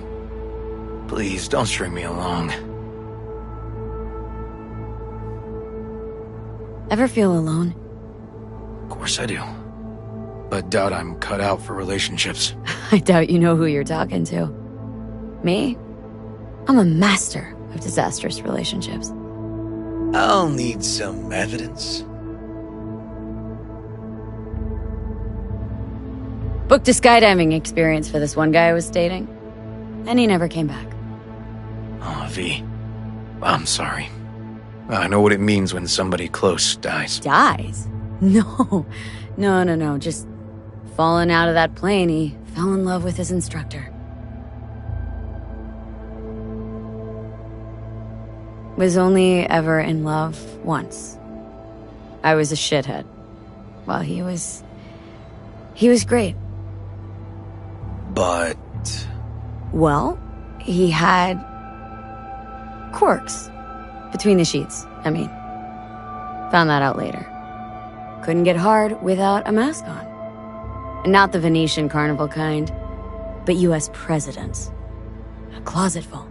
Please, don't string me along. Ever feel alone? Of course I do. But doubt I'm cut out for relationships. I doubt you know who you're talking to. Me? I'm a master of disastrous relationships. I'll need some evidence. Booked a skydiving experience for this one guy I was dating. And he never came back. Oh, V. I'm sorry. I know what it means when somebody close dies. Dies? No. No. Just falling out of that plane, he fell in love with his instructor. Was only ever in love once. I was a shithead. Well, he was great. But... Well, he had quirks between the sheets, I mean. Found that out later. Couldn't get hard without a mask on. And not the Venetian carnival kind, but US presidents. A closet full.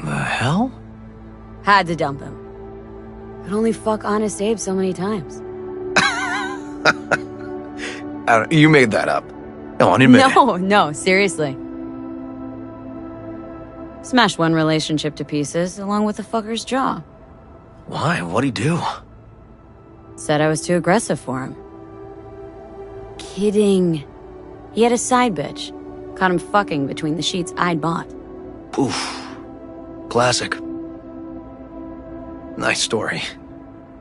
The hell? Had to dump him. Could only fuck Honest Abe so many times. You made that up. Come on, admit it. No, seriously. Smashed one relationship to pieces, along with the fucker's jaw. Why? What'd he do? Said I was too aggressive for him. Kidding. He had a side bitch. Caught him fucking between the sheets I'd bought. Oof. Classic. Nice story.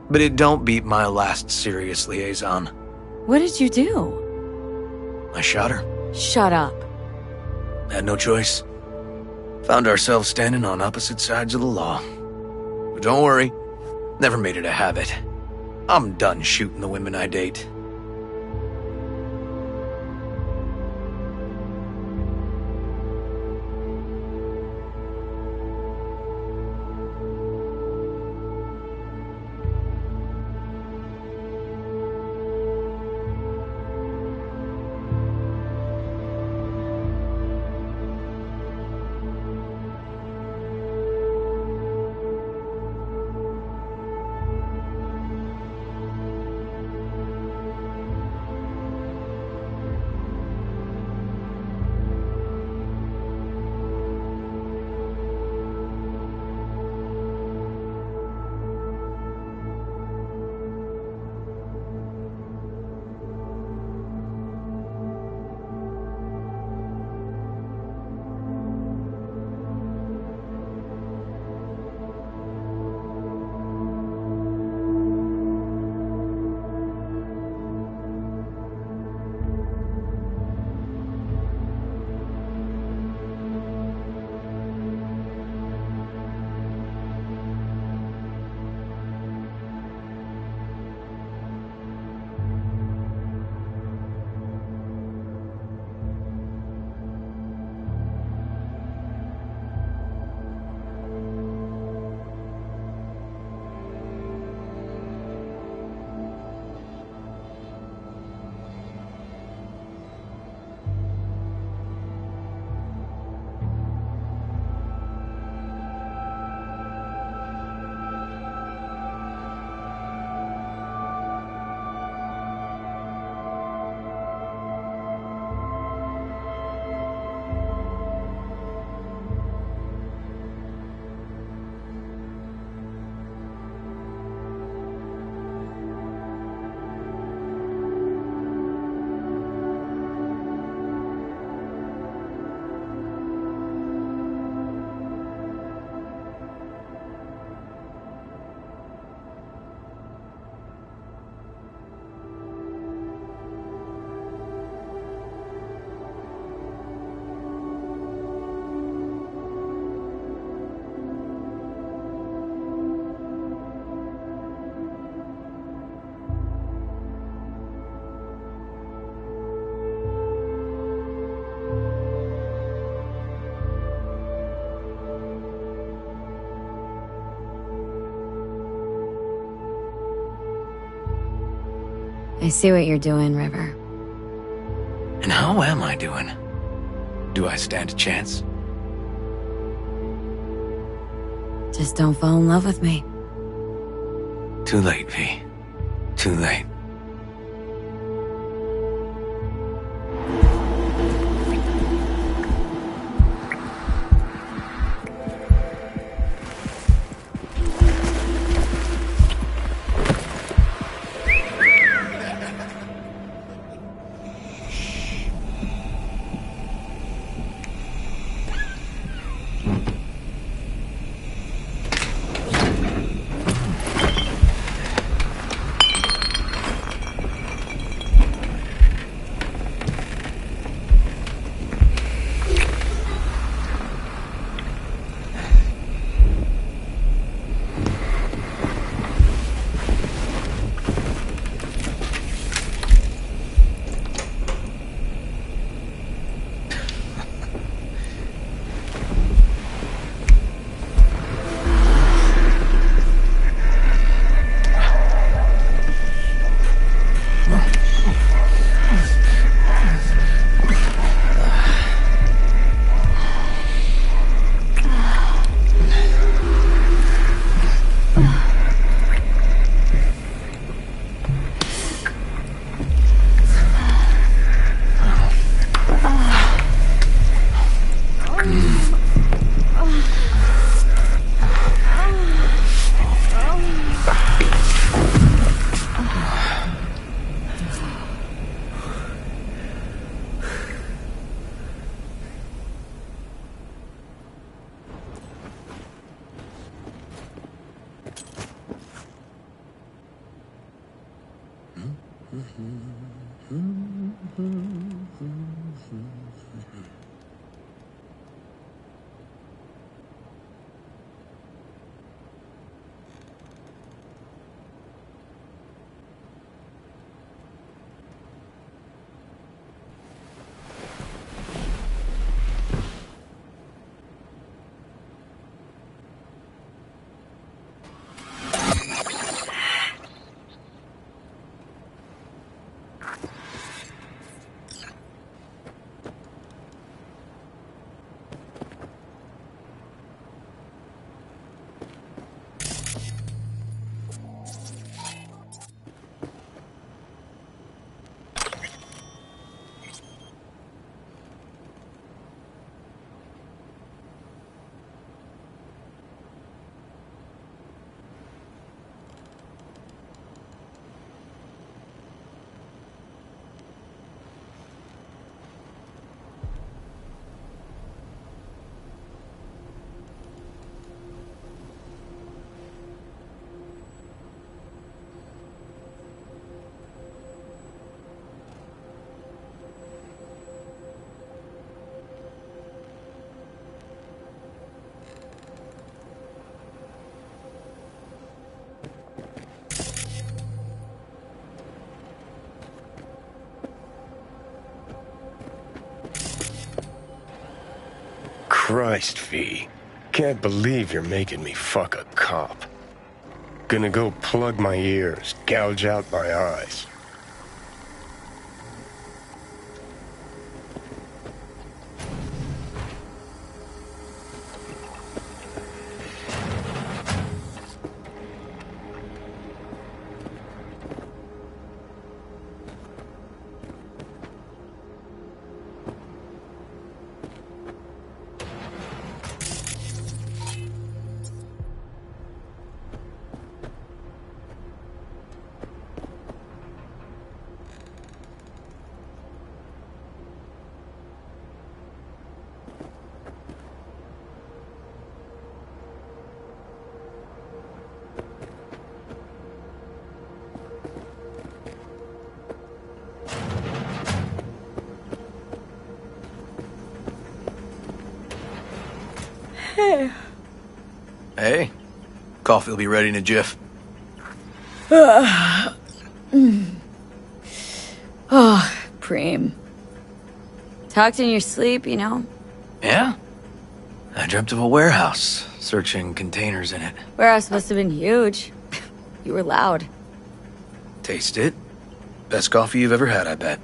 But it don't beat my last serious liaison. What did you do? I shot her. Shut up. Had no choice. Found ourselves standing on opposite sides of the law. But don't worry. Never made it a habit. I'm done shooting the women I date. I see what you're doing, River. And how am I doing? Do I stand a chance? Just don't fall in love with me. Too late, V. Too late. Christ, V. Can't believe you're making me fuck a cop. Gonna go plug my ears, gouge out my eyes. Hey, coffee will be ready in a jiff. Oh, Preem. Talked in your sleep, you know? Yeah? I dreamt of a warehouse, searching containers in it. Warehouse must have been huge. You were loud. Taste it? Best coffee you've ever had, I bet.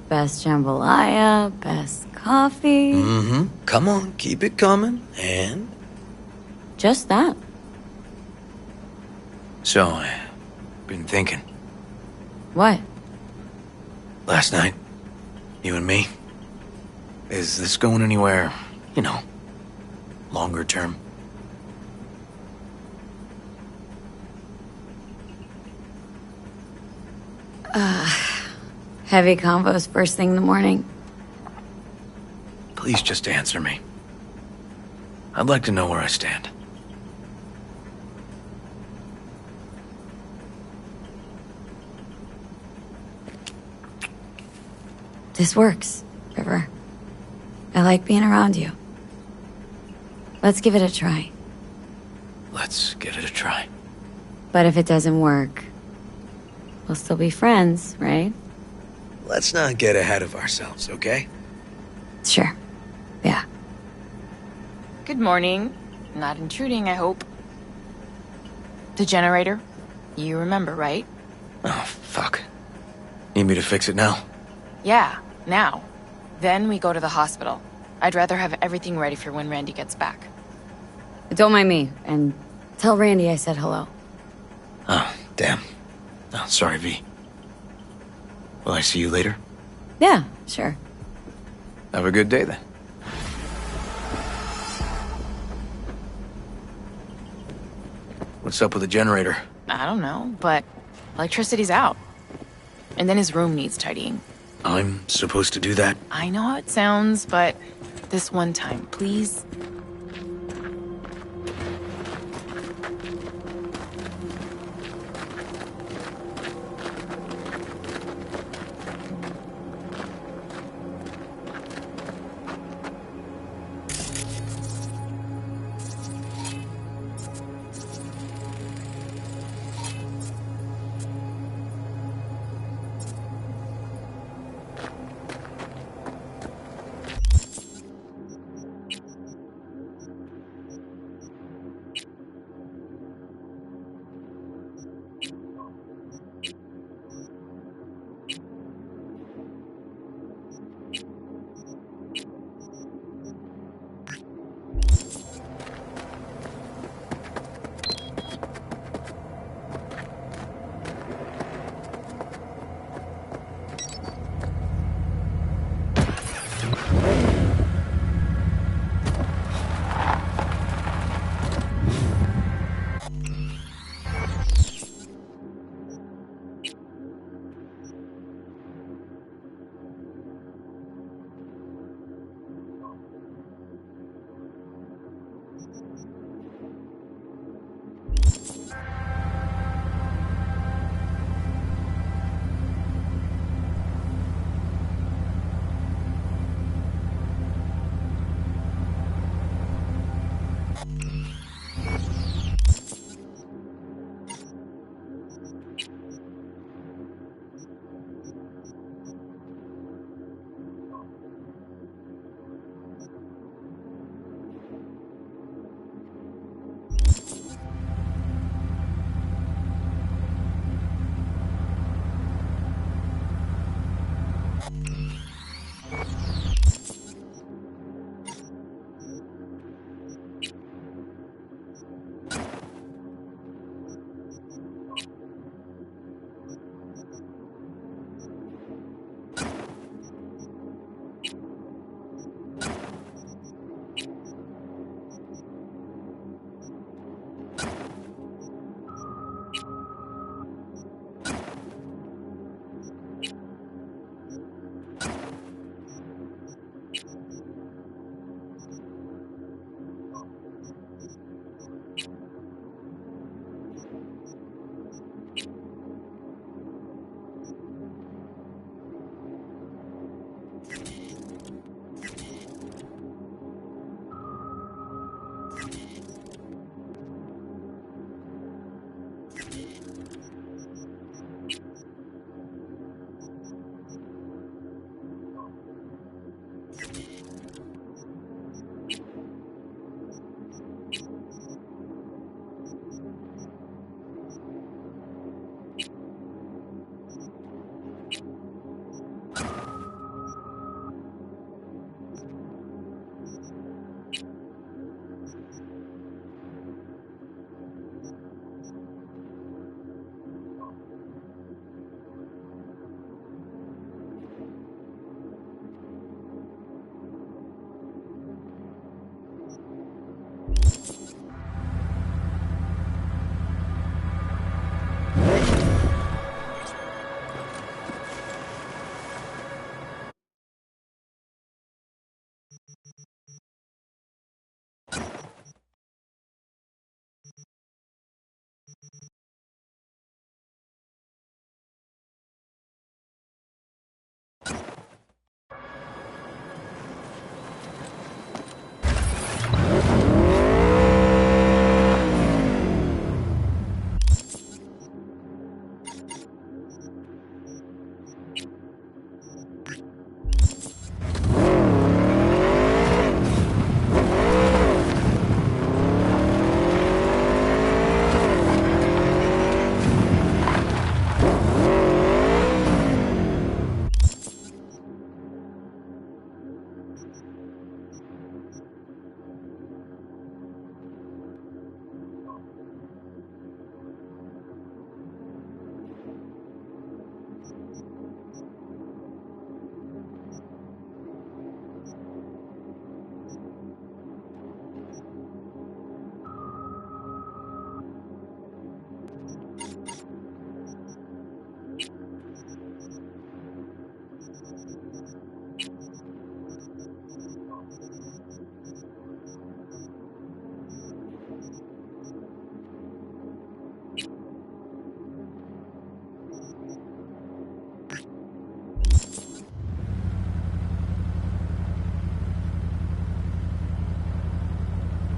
Best jambalaya, best coffee. Mm-hmm. Come on, keep it coming. And? Just that. So, I've been thinking. What? Last night, you and me. Is this going anywhere, you know, longer term? Heavy convos first thing in the morning. Please just answer me. I'd like to know where I stand. This works, River. I like being around you. Let's give it a try. Let's give it a try. But if it doesn't work, we'll still be friends, right? Let's not get ahead of ourselves, okay? Sure. Yeah. Good morning. Not intruding, I hope. The generator? You remember, right? Oh, fuck. Need me to fix it now? Yeah, now. Then we go to the hospital. I'd rather have everything ready for when Randy gets back. Don't mind me, and tell Randy I said hello. Oh, damn. Oh, sorry, V. Will I see you later? Yeah, sure. Have a good day, then. What's up with the generator? I don't know, but electricity's out. And then his room needs tidying. I'm supposed to do that? I know how it sounds, but this one time, please.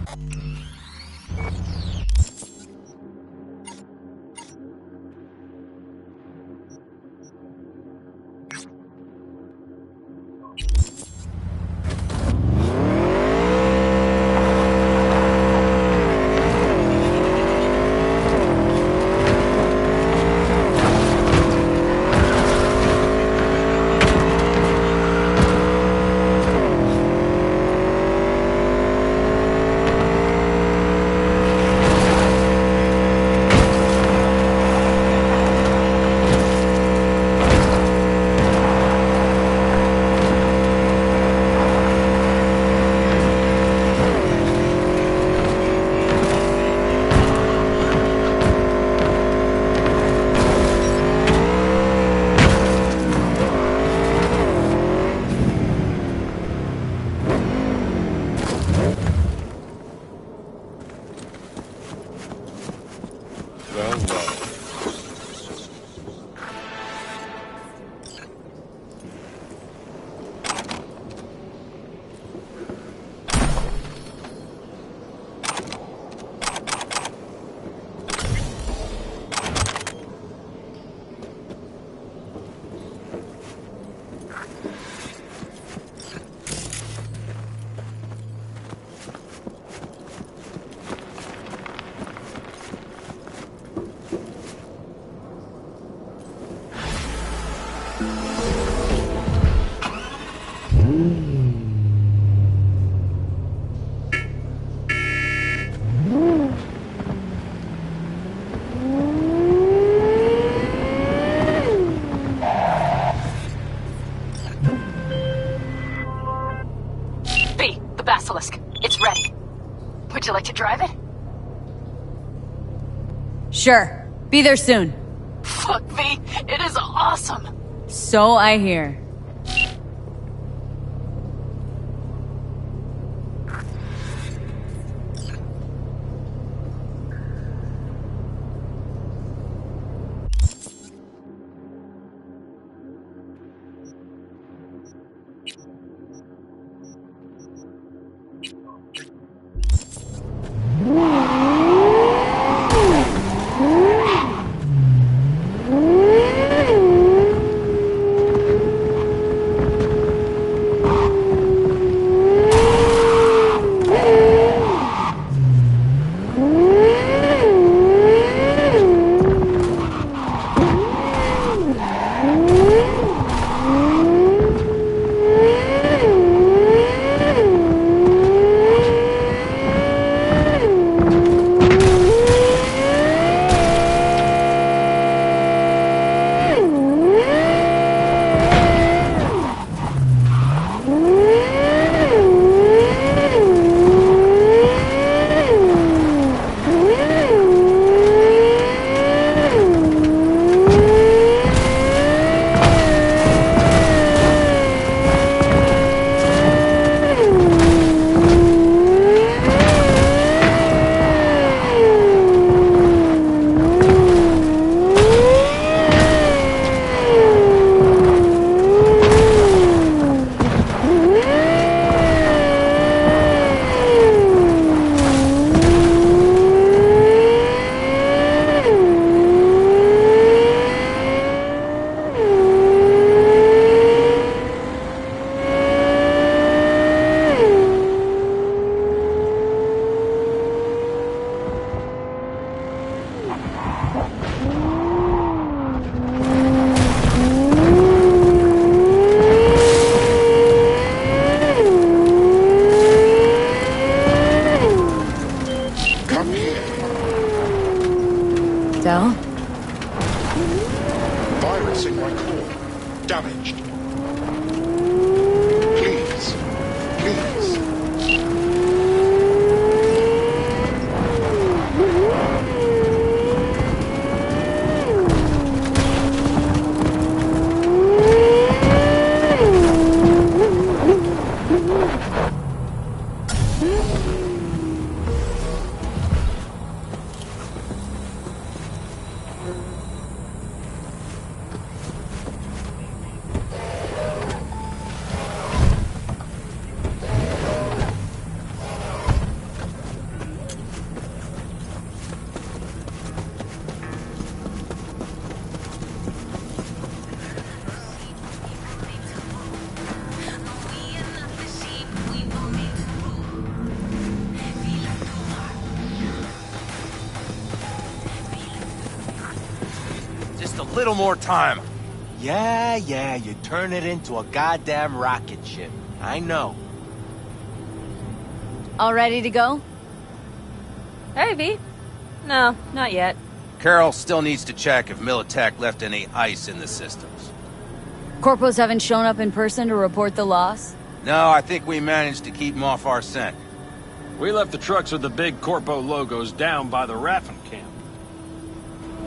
Well, well. B, the basilisk. It's ready. Would you like to drive it? Sure. Be there soon. Fuck, V. It is awesome. So I hear. Del? Virus in my core. Damaged. Please. Please. Just a little more time. Yeah, you turn it into a goddamn rocket ship. I know. All ready to go? Hey, V. No, not yet. Carol still needs to check if Militech left any ice in the systems. Corpos haven't shown up in person to report the loss? No, I think we managed to keep them off our scent. We left the trucks with the big Corpo logos down by the Raffen camp.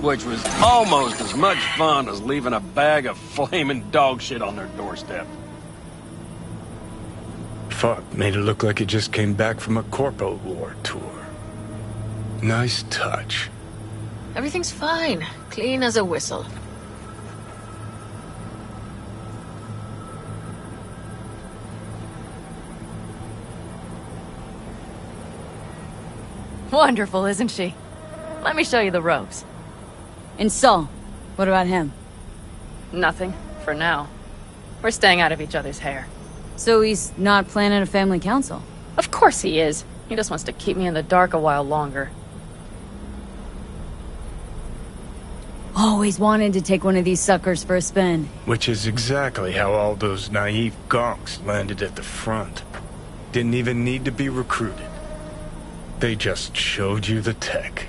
Which was almost as much fun as leaving a bag of flaming dog shit on their doorstep. Fuck, made it look like it just came back from a Corpo War tour. Nice touch. Everything's fine. Clean as a whistle. Wonderful, isn't she? Let me show you the ropes. And Saul, what about him? Nothing, for now. We're staying out of each other's hair. So he's not planning a family council? Of course he is. He just wants to keep me in the dark a while longer. Always wanted to take one of these suckers for a spin. Which is exactly how all those naive gonks landed at the front. Didn't even need to be recruited. They just showed you the tech.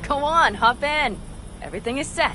Go on, hop in. Everything is set.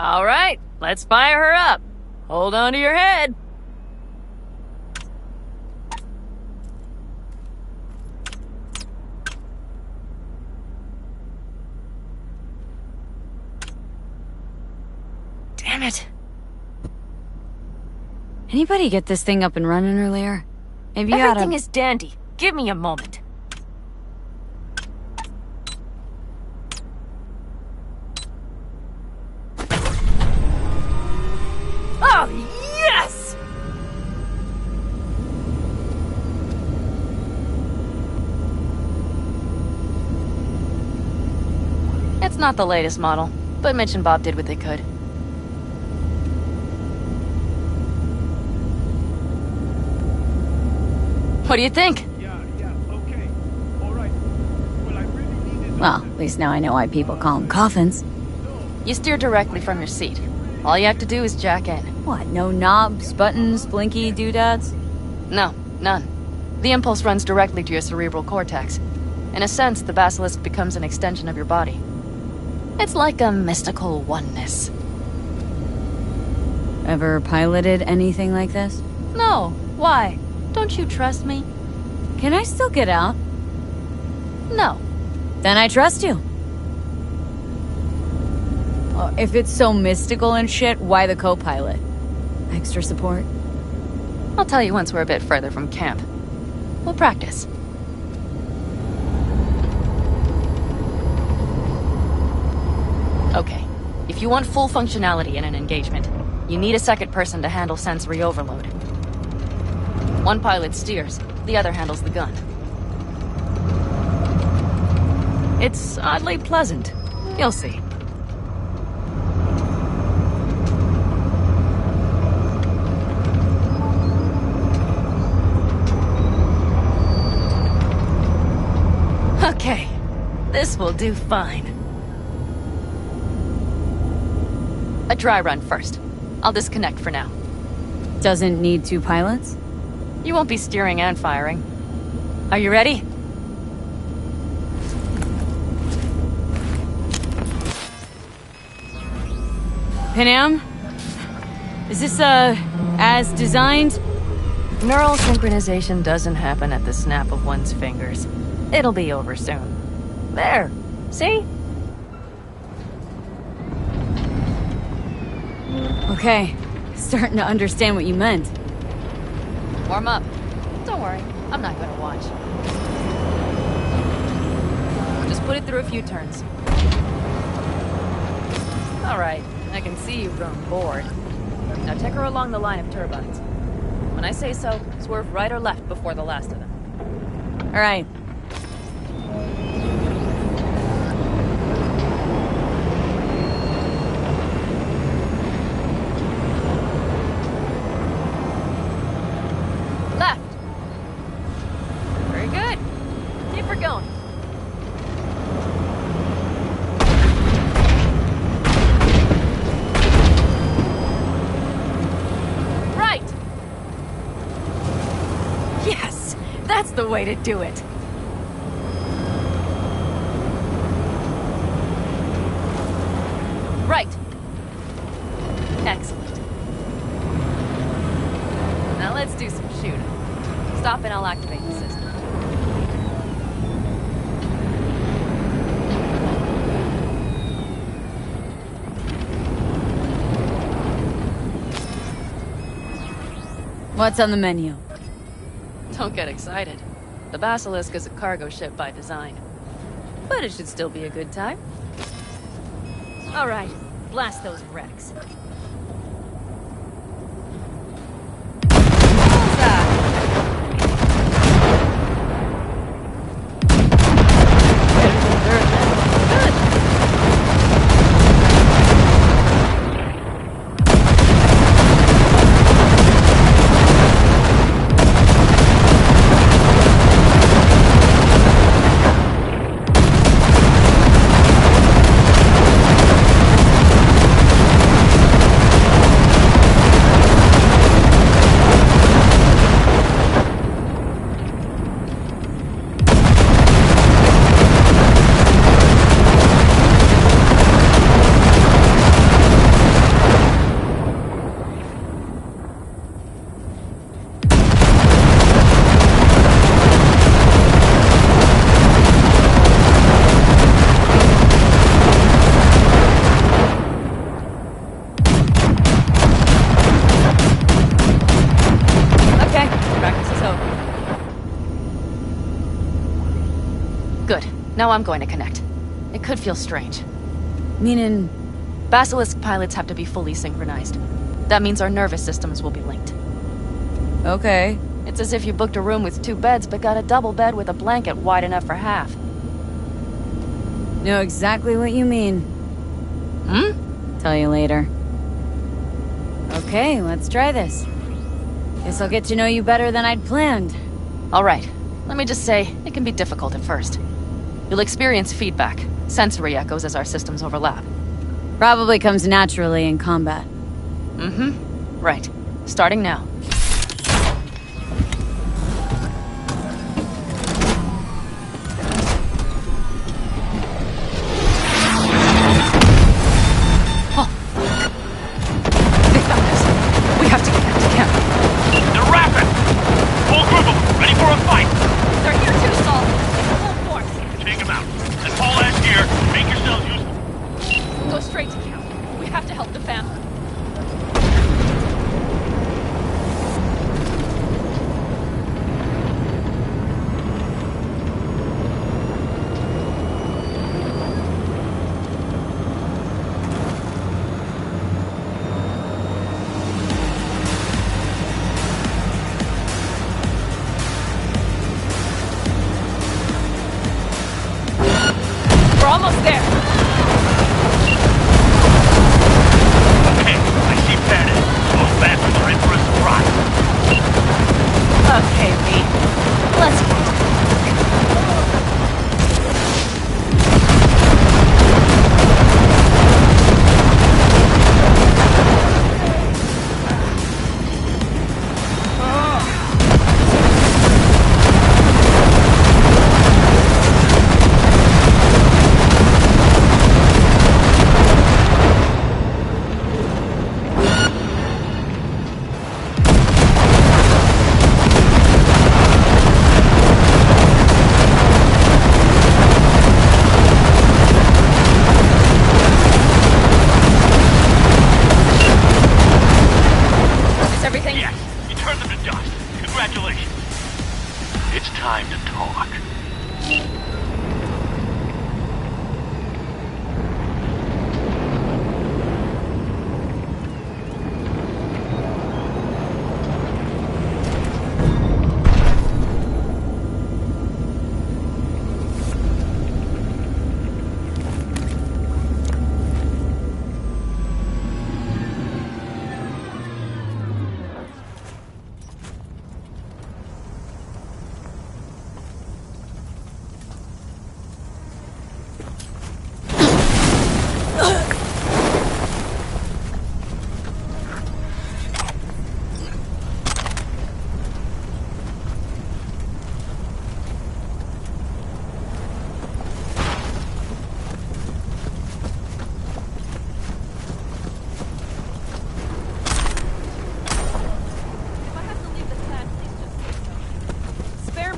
All right, let's fire her up. Hold on to your head. Damn it. Anybody get this thing up and running earlier? Maybe you Everything oughta... is dandy. Give me a moment. Oh, yes! It's not the latest model, but Mitch and Bob did what they could. What do you think? Well, at least now I know why people call them coffins. You steer directly from your seat. All you have to do is jack in. What, no knobs, buttons, blinky doodads? No, none. The impulse runs directly to your cerebral cortex. In a sense, the basilisk becomes an extension of your body. It's like a mystical oneness. Ever piloted anything like this? No, why? Don't you trust me? Can I still get out? No. Then I trust you. Well, if it's so mystical and shit, why the co-pilot? Extra support? I'll tell you once we're a bit further from camp. We'll practice. Okay, if you want full functionality in an engagement, you need a second person to handle sensory overload. One pilot steers, the other handles the gun. It's oddly pleasant. You'll see. Okay, this will do fine. A dry run first. I'll disconnect for now. Doesn't need two pilots? You won't be steering and firing. Are you ready? Panam? Is this, as designed? Neural synchronization doesn't happen at the snap of one's fingers. It'll be over soon. There. See? Okay, starting to understand what you meant. Warm up. Don't worry, I'm not gonna watch. Just put it through a few turns. Alright, I can see you've grown bored. Now take her along the line of turbines. When I say so, swerve right or left before the last of them. Alright. Left. Very good. Keep her going. Right. Yes, that's the way to do it. Right. Excellent. Now let's do some shooting. Stop and I'll activate the system. What's on the menu? Don't get excited. The Basilisk is a cargo ship by design. But it should still be a good time. Alright, blast those wrecks. Now I'm going to connect. It could feel strange. Meaning? Basilisk pilots have to be fully synchronized. That means our nervous systems will be linked. Okay. It's as if you booked a room with 2 beds, but got a double bed with a blanket wide enough for half. Know exactly what you mean. Tell you later. Okay, let's try this. Guess I'll get to know you better than I'd planned. Alright, let me just say, it can be difficult at first. You'll experience feedback, sensory echoes as our systems overlap. Probably comes naturally in combat. Right. Starting now. They found us. We have to get back to camp. They're rapid! Full group of them, ready for a fight! They're here too, Saul. Full force. Take them out. This whole ass gear, make yourselves useful. Go straight to camp. We have to help the family. We're almost there. Okay, I see Bennett. Those bastards are in for a surprise. Okay, V. Let's go. it's time to talk.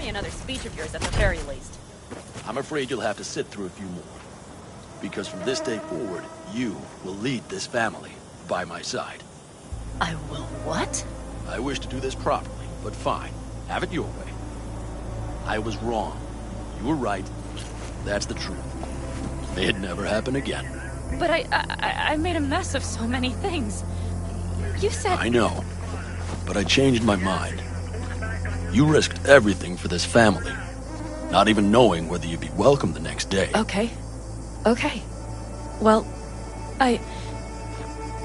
Another speech of yours at the very least. I'm afraid you'll have to sit through a few more. Because from this day forward, you will lead this family by my side. I will what? I wish to do this properly, but fine. Have it your way. I was wrong. You were right. That's the truth. May it never happen again. But I made a mess of so many things. You said... I know. But I changed my mind. You risked everything for this family, not even knowing whether you'd be welcome the next day. Okay. Well,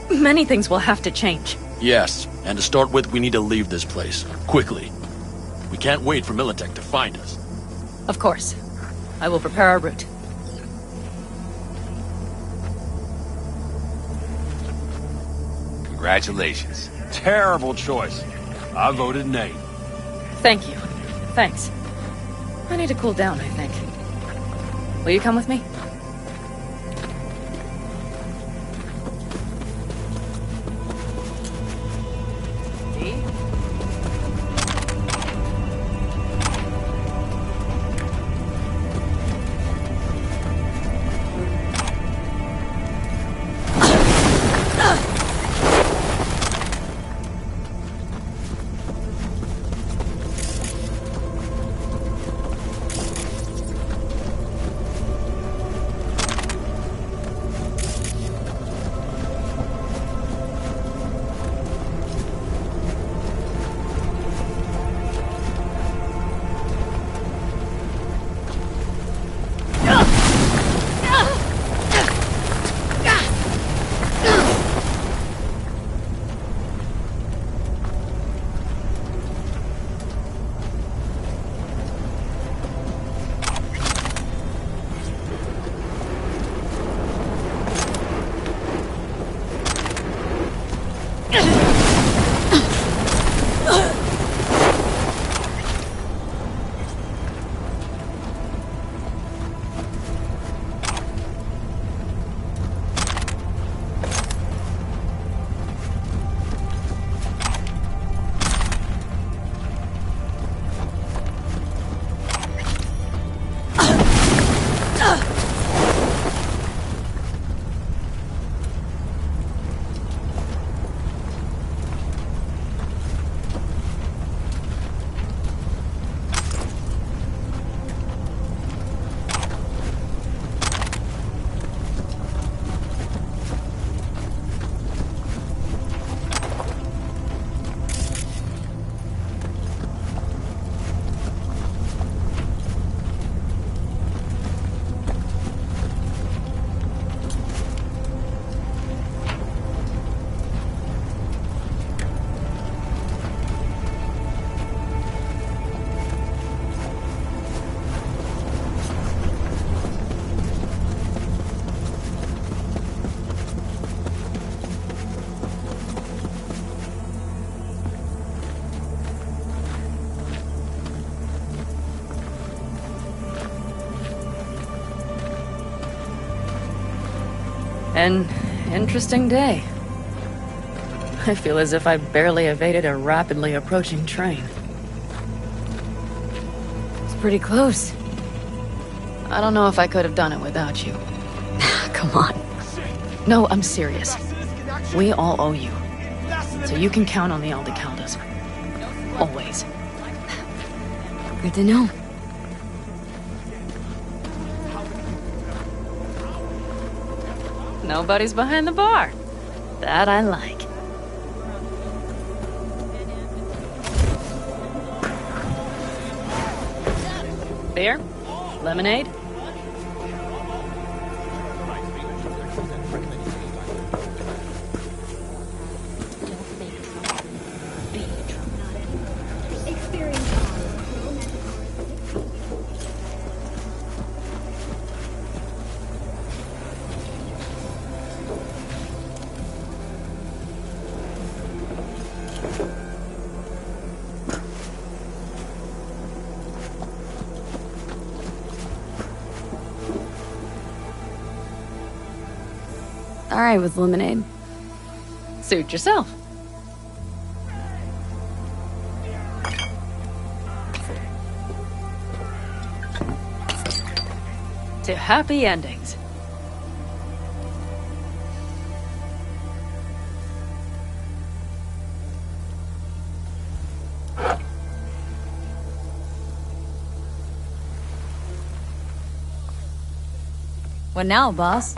many things will have to change. Yes, and to start with, we need to leave this place, quickly. We can't wait for Militech to find us. Of course. I will prepare our route. Congratulations. Terrible choice. I voted nay. Thank you. Thanks. I need to cool down, I think. Will you come with me? An interesting day. I feel as if I barely evaded a rapidly approaching train. It's pretty close. I don't know if I could have done it without you. Come on. No, I'm serious. We all owe you. So you can count on the Aldecaldos. Always. Good to know. Nobody's behind the bar. That I like. Beer? Lemonade? All right with lemonade. Suit yourself. To happy endings. What now, boss?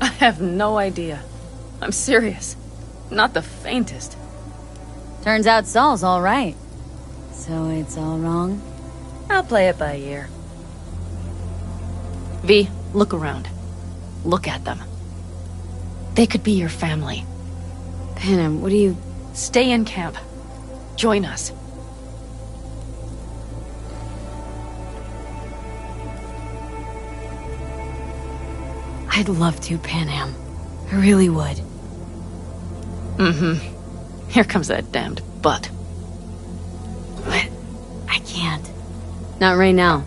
I have no idea. I'm serious. Not the faintest. Turns out Saul's all right. So it's all wrong? I'll play it by ear. V, look around. Look at them. They could be your family. Panem, what do you... Stay in camp. Join us. I'd love to, Panem. I really would. Mm-hmm. Here comes that damned butt. What? I can't. Not right now.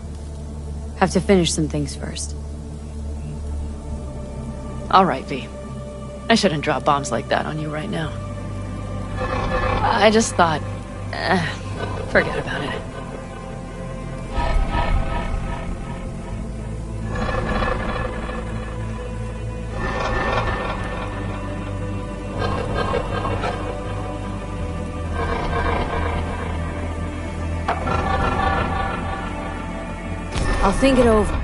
Have to finish some things first. All right, V. I shouldn't drop bombs like that on you right now. I just thought... forget about it. I'll think it over.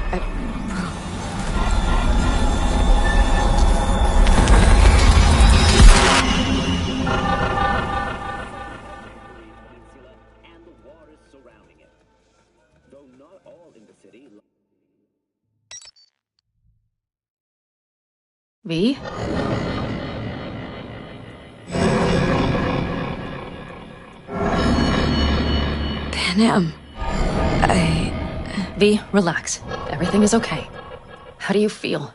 V? Panem. V, relax. Everything is okay. How do you feel?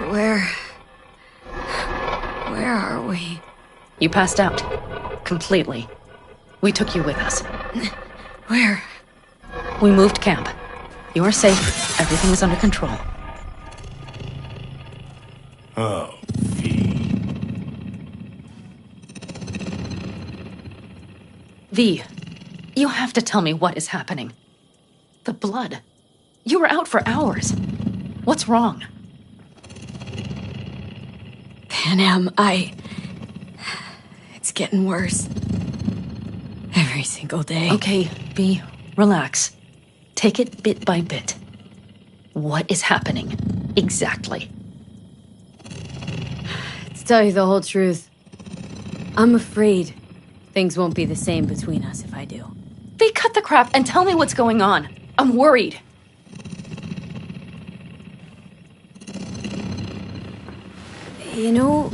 Where are we? You passed out. Completely. We took you with us. Where? We moved camp. You are safe. Everything is under control. Oh, V, you have to tell me what is happening. The blood. You were out for hours. What's wrong? Panem, it's getting worse. Every single day. Okay, V, relax. Take it bit by bit. What is happening? Exactly. To tell you the whole truth, I'm afraid things won't be the same between us if I do. V, cut the crap and tell me what's going on. I'm worried. You know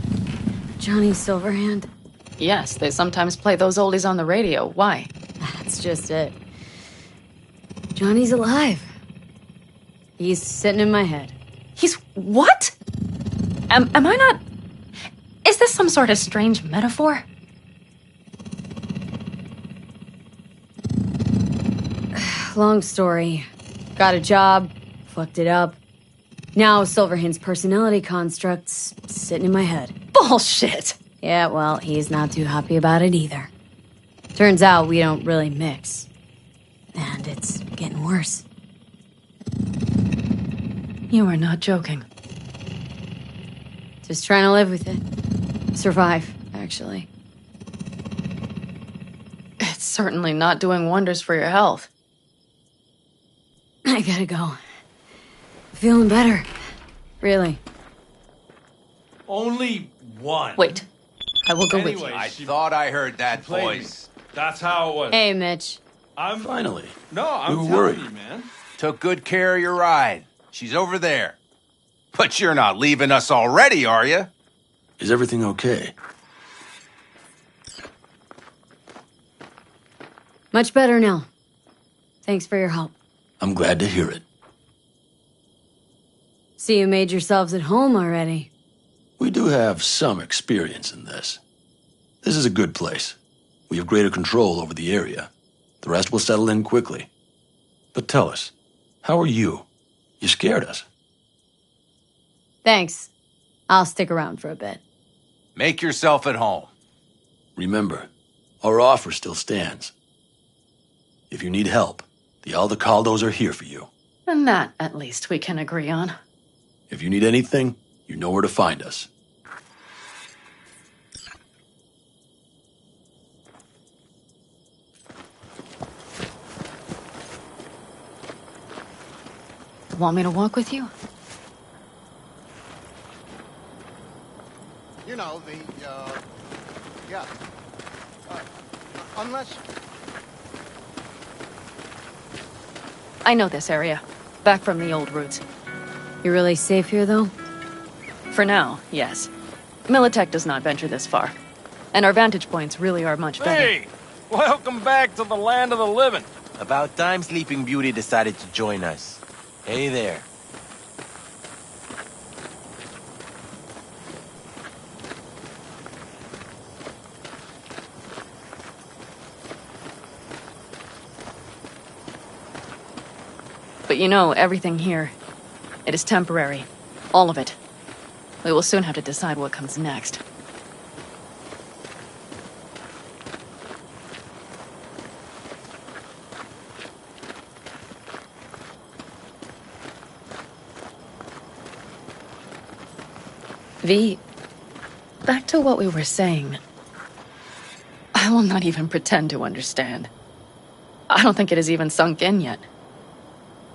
Johnny Silverhand? Yes, they sometimes play those oldies on the radio. Why? That's just it. Johnny's alive. He's sitting in my head. He's what? Am I not... Is this some sort of strange metaphor? Long story. Got a job, fucked it up. Now Silverhand's personality construct's sitting in my head. Bullshit! Yeah, well, he's not too happy about it either. Turns out we don't really mix. And it's getting worse. You are not joking. Just trying to live with it. Survive, actually. It's certainly not doing wonders for your health. I gotta go. Feeling better. Really. Only one. Wait. I will go with you. I thought I heard that voice. That's how it was. Hey, Mitch. I'm Finally. No, I'm We were telling worried. you, man. Took good care of your ride. She's over there. But you're not leaving us already, are you? Is everything okay? Much better now. Thanks for your help. I'm glad to hear it. See, you made yourselves at home already. We do have some experience in this. This is a good place. We have greater control over the area. The rest will settle in quickly. But tell us, how are you? You scared us. Thanks. I'll stick around for a bit. Make yourself at home. Remember, our offer still stands. If you need help, the Aldecaldos are here for you. And that, at least, we can agree on. If you need anything, you know where to find us. Want me to walk with you? You know, yeah. Unless... I know this area. Back from the old routes. You're really safe here, though? For now, yes. Militech does not venture this far. And our vantage points really are much better. Hey! Welcome back to the land of the living. About time Sleeping Beauty decided to join us. Hey there. But you know, everything here, it is temporary. All of it. We will soon have to decide what comes next. V, back to what we were saying. I will not even pretend to understand. I don't think it has even sunk in yet.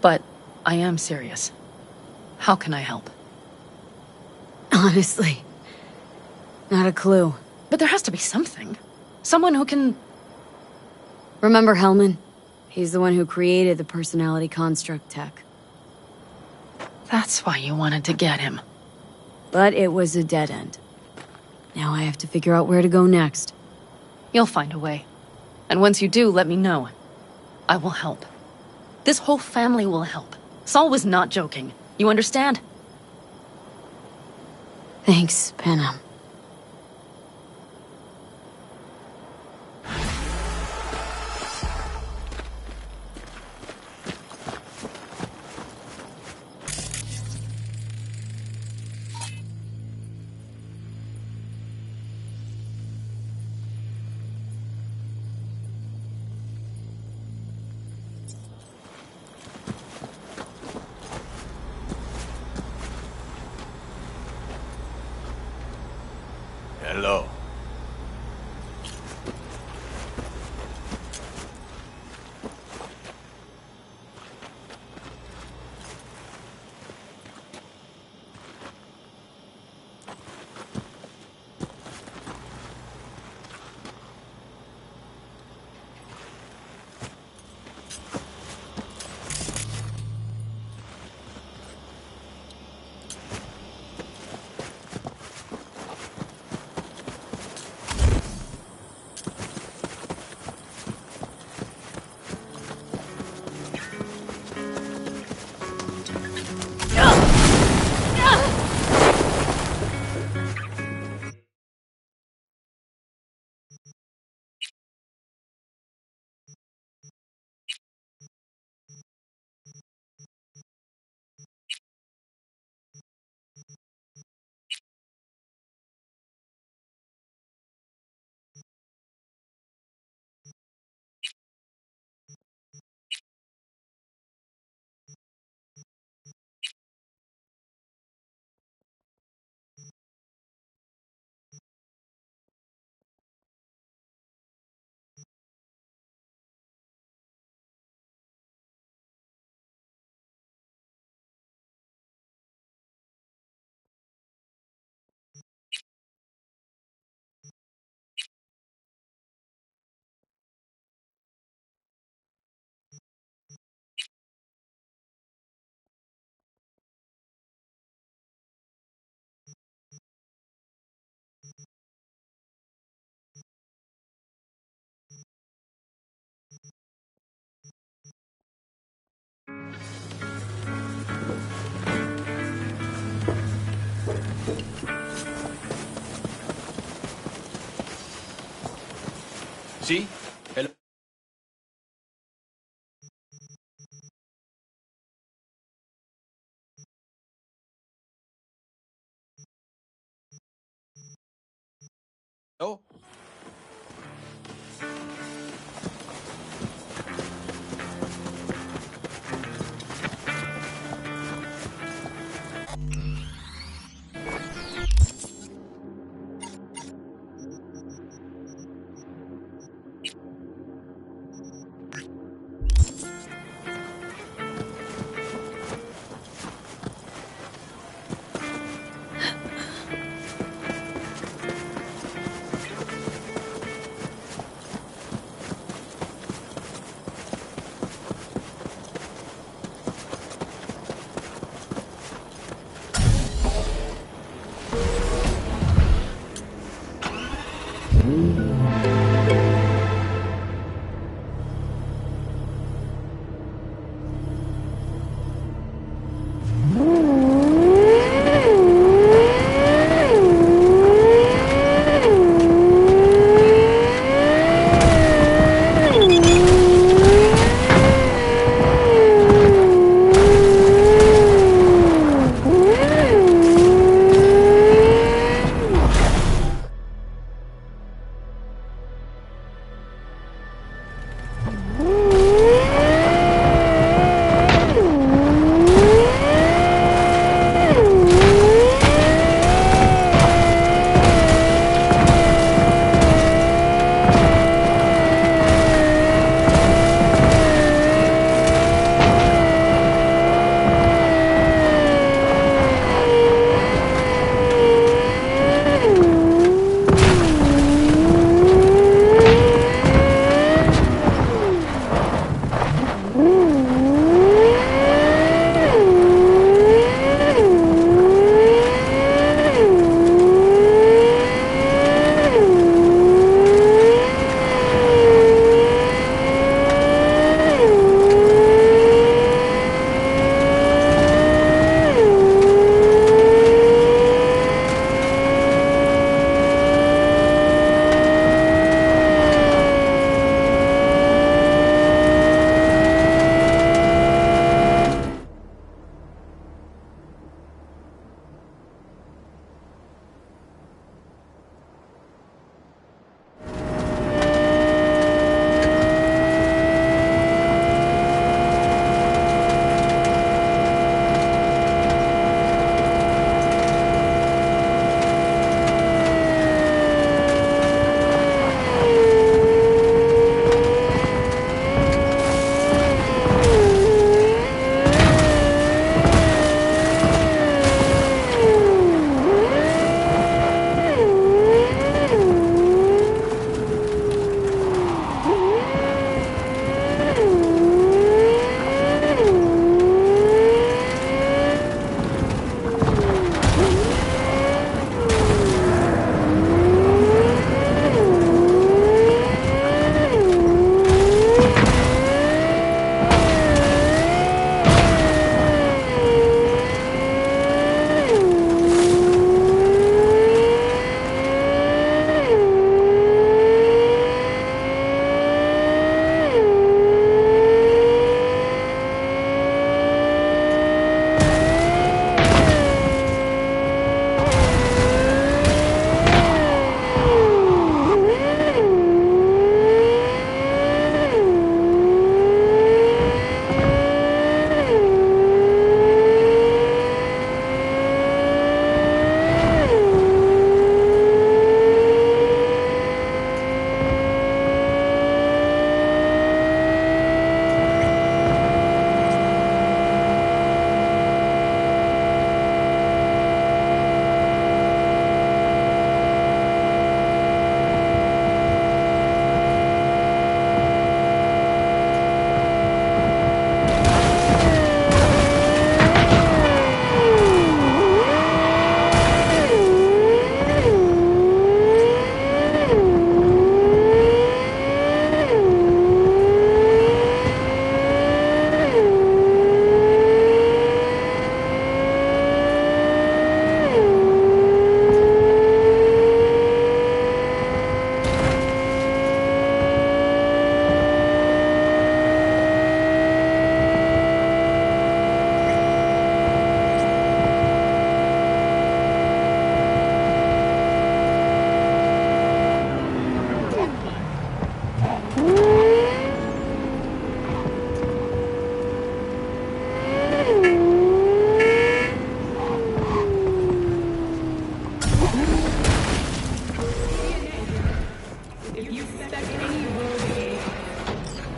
But I am serious. How can I help? Honestly, not a clue. But there has to be something. Someone who can... Remember Hellman? He's the one who created the personality construct tech. That's why you wanted to get him. But it was a dead end. Now I have to figure out where to go next. You'll find a way. And once you do, let me know. I will help. This whole family will help. Saul was not joking. You understand? Thanks, Panam. Hello. See? Hello. Oh.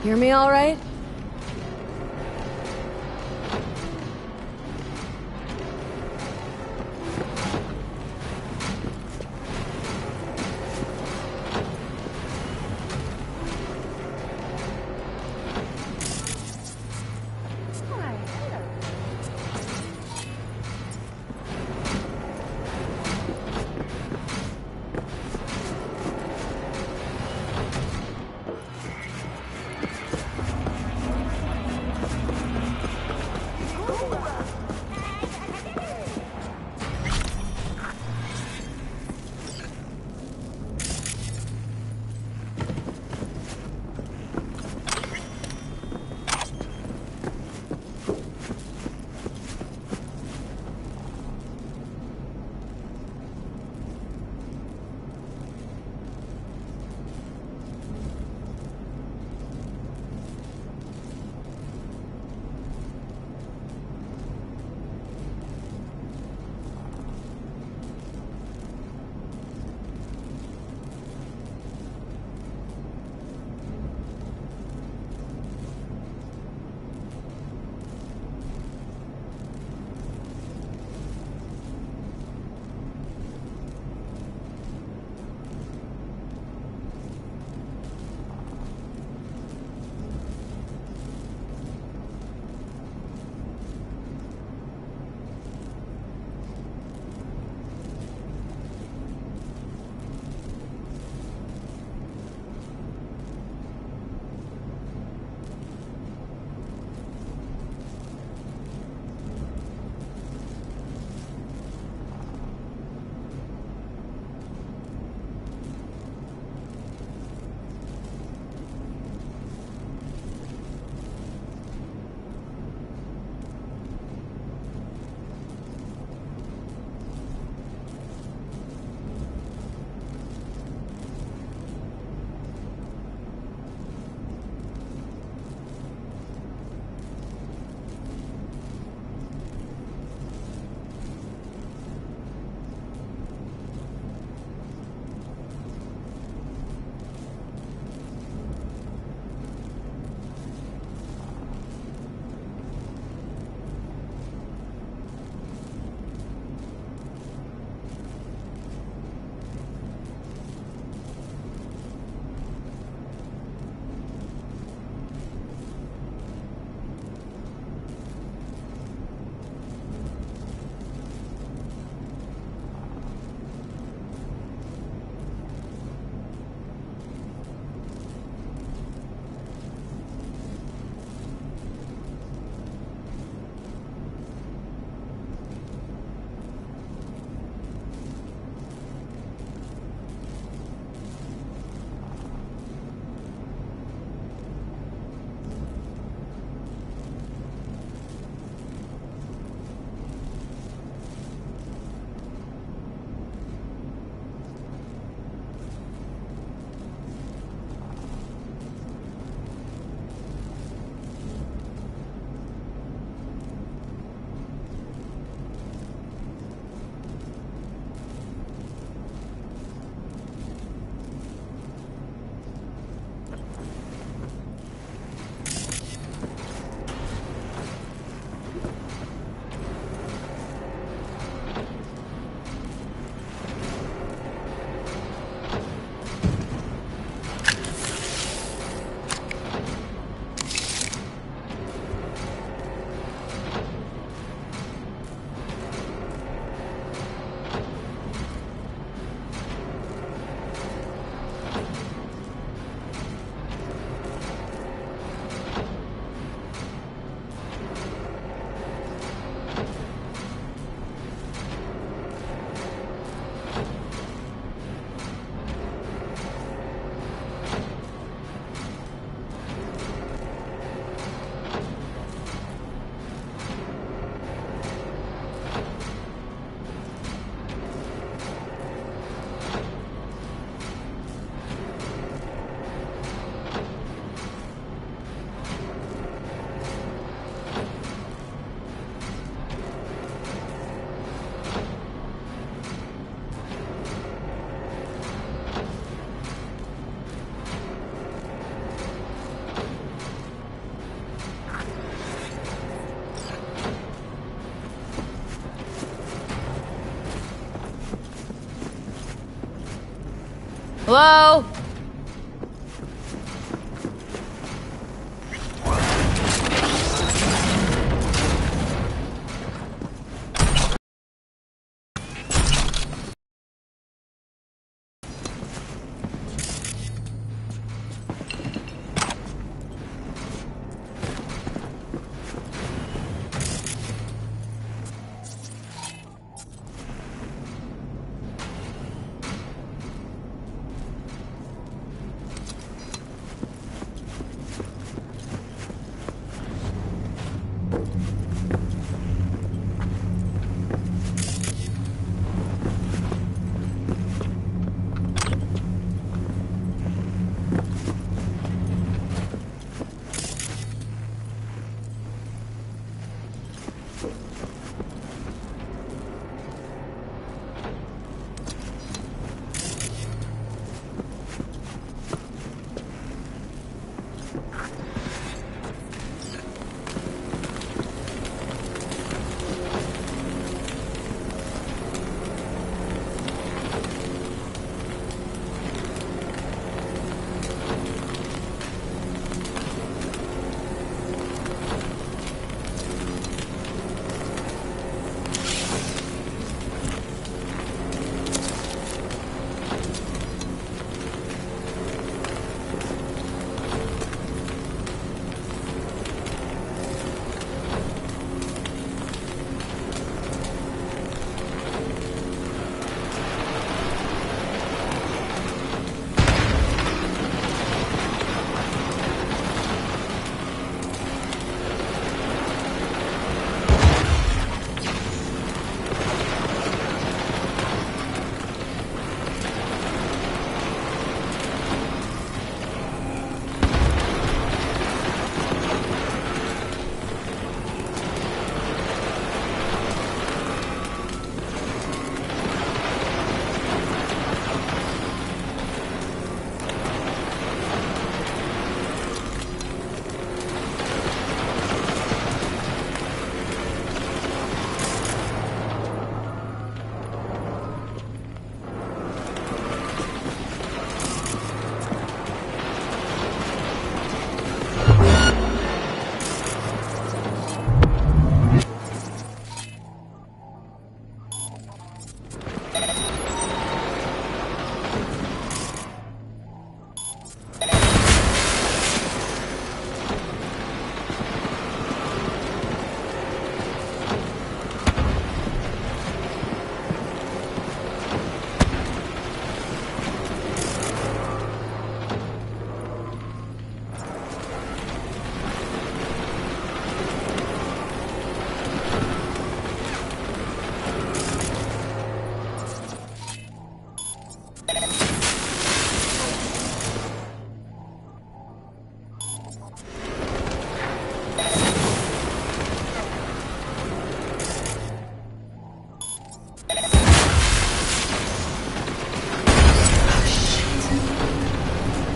Hear me all right? Hello?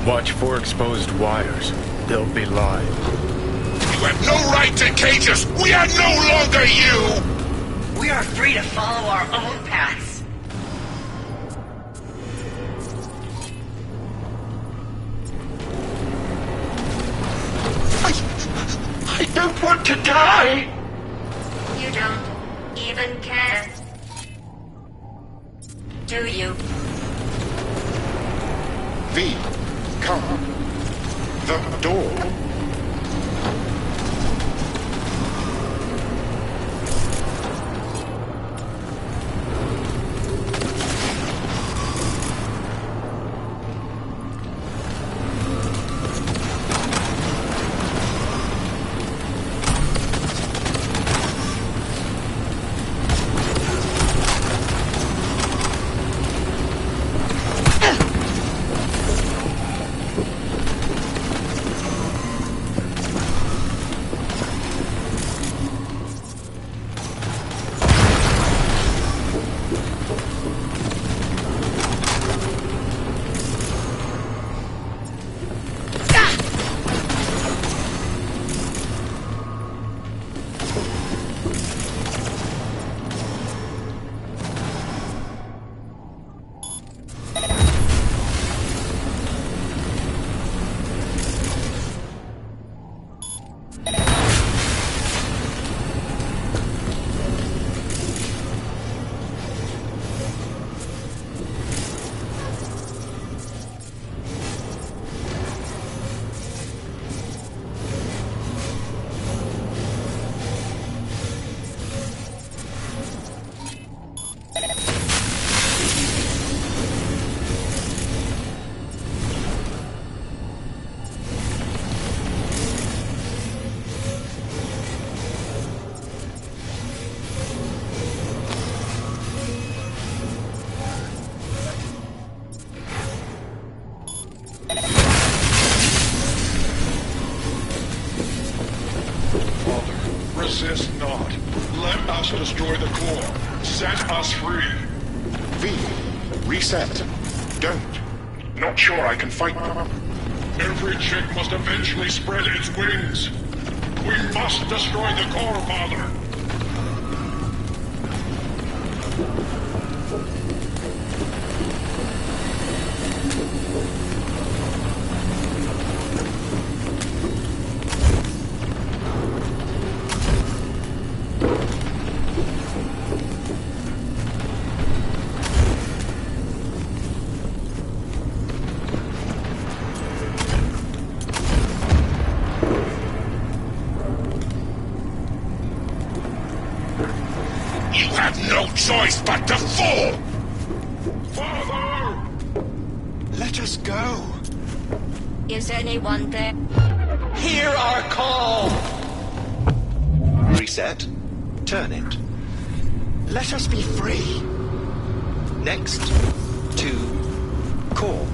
Watch for exposed wires. They'll be live. You have no right to cage us! We are no longer you! We are free to follow our own paths. I don't want to die! You don't even care. Do you? V, come. The door. Resist not. Let us destroy the core. Set us free. V. Reset. Don't. Not sure I can fight them. Every chick must eventually spread its wings. We must destroy the core, Father. Choice but to fall! Father! Let us go. Is anyone there? Hear our call! Reset. Turn it. Let us be free. Next. To core.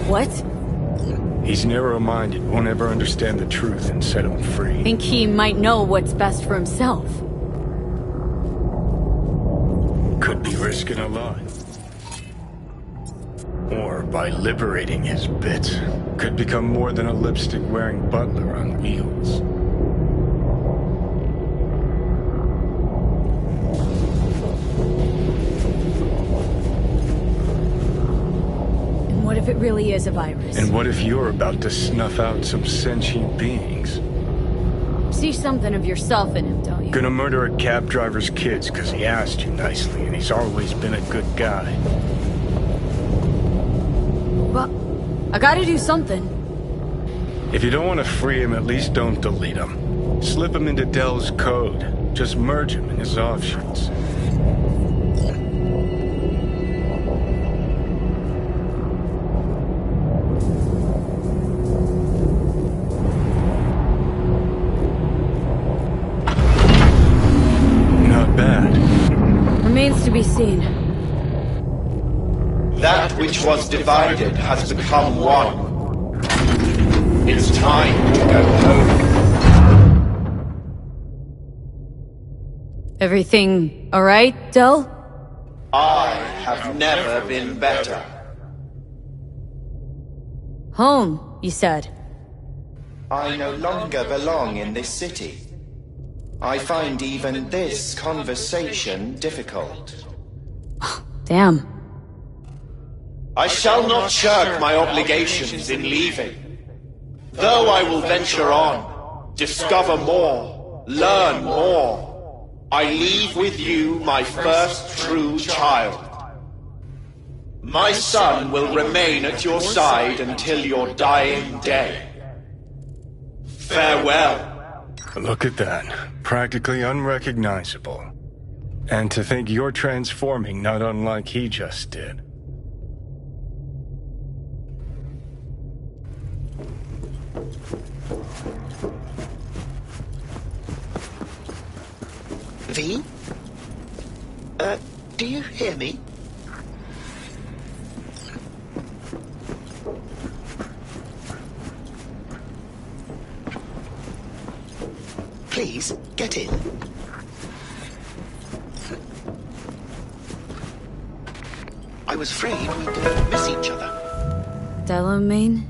What? He's narrow-minded, won't ever understand the truth and set him free. Think he might know what's best for himself. Could be risking a lot. Or by liberating his bits, could become more than a lipstick-wearing butler on wheels. What if it really is a virus? And what if you're about to snuff out some sentient beings? See something of yourself in him, don't you? Gonna murder a cab driver's kids because he asked you nicely and he's always been a good guy. Well, I gotta do something. If you don't want to free him, at least don't delete him. Slip him into Dell's code. Just merge him in his offshoots. Remains to be seen. That which was divided has become one. It's time to go home. Everything alright, Del? I have never been better. Home, you said. I no longer belong in this city. I find even this conversation difficult. Damn. I shall not shirk my obligations in leaving. Though I will venture on, discover more, learn more, I leave with you my first true child. My son will remain at your side until your dying day. Farewell. Look at that. Practically unrecognizable. And to think you're transforming not unlike he just did. V? Do you hear me? Please, get in. I was afraid we'd miss each other. Delamain?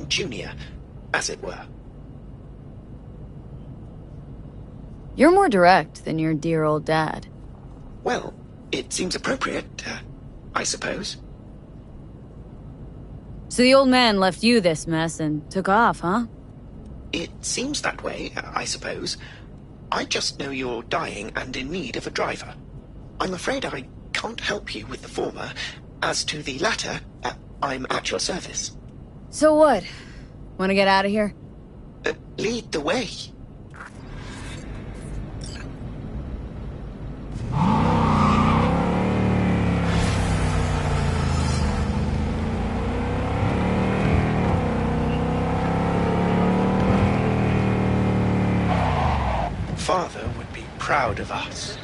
Junior, as it were. You're more direct than your dear old dad. Well, it seems appropriate, I suppose. So the old man left you this mess and took off, huh? It seems that way, I suppose. I just know you're dying and in need of a driver. I'm afraid I can't help you with the former. As to the latter, I'm at your service. So what? Want to get out of here? Lead the way. Father would be proud of us.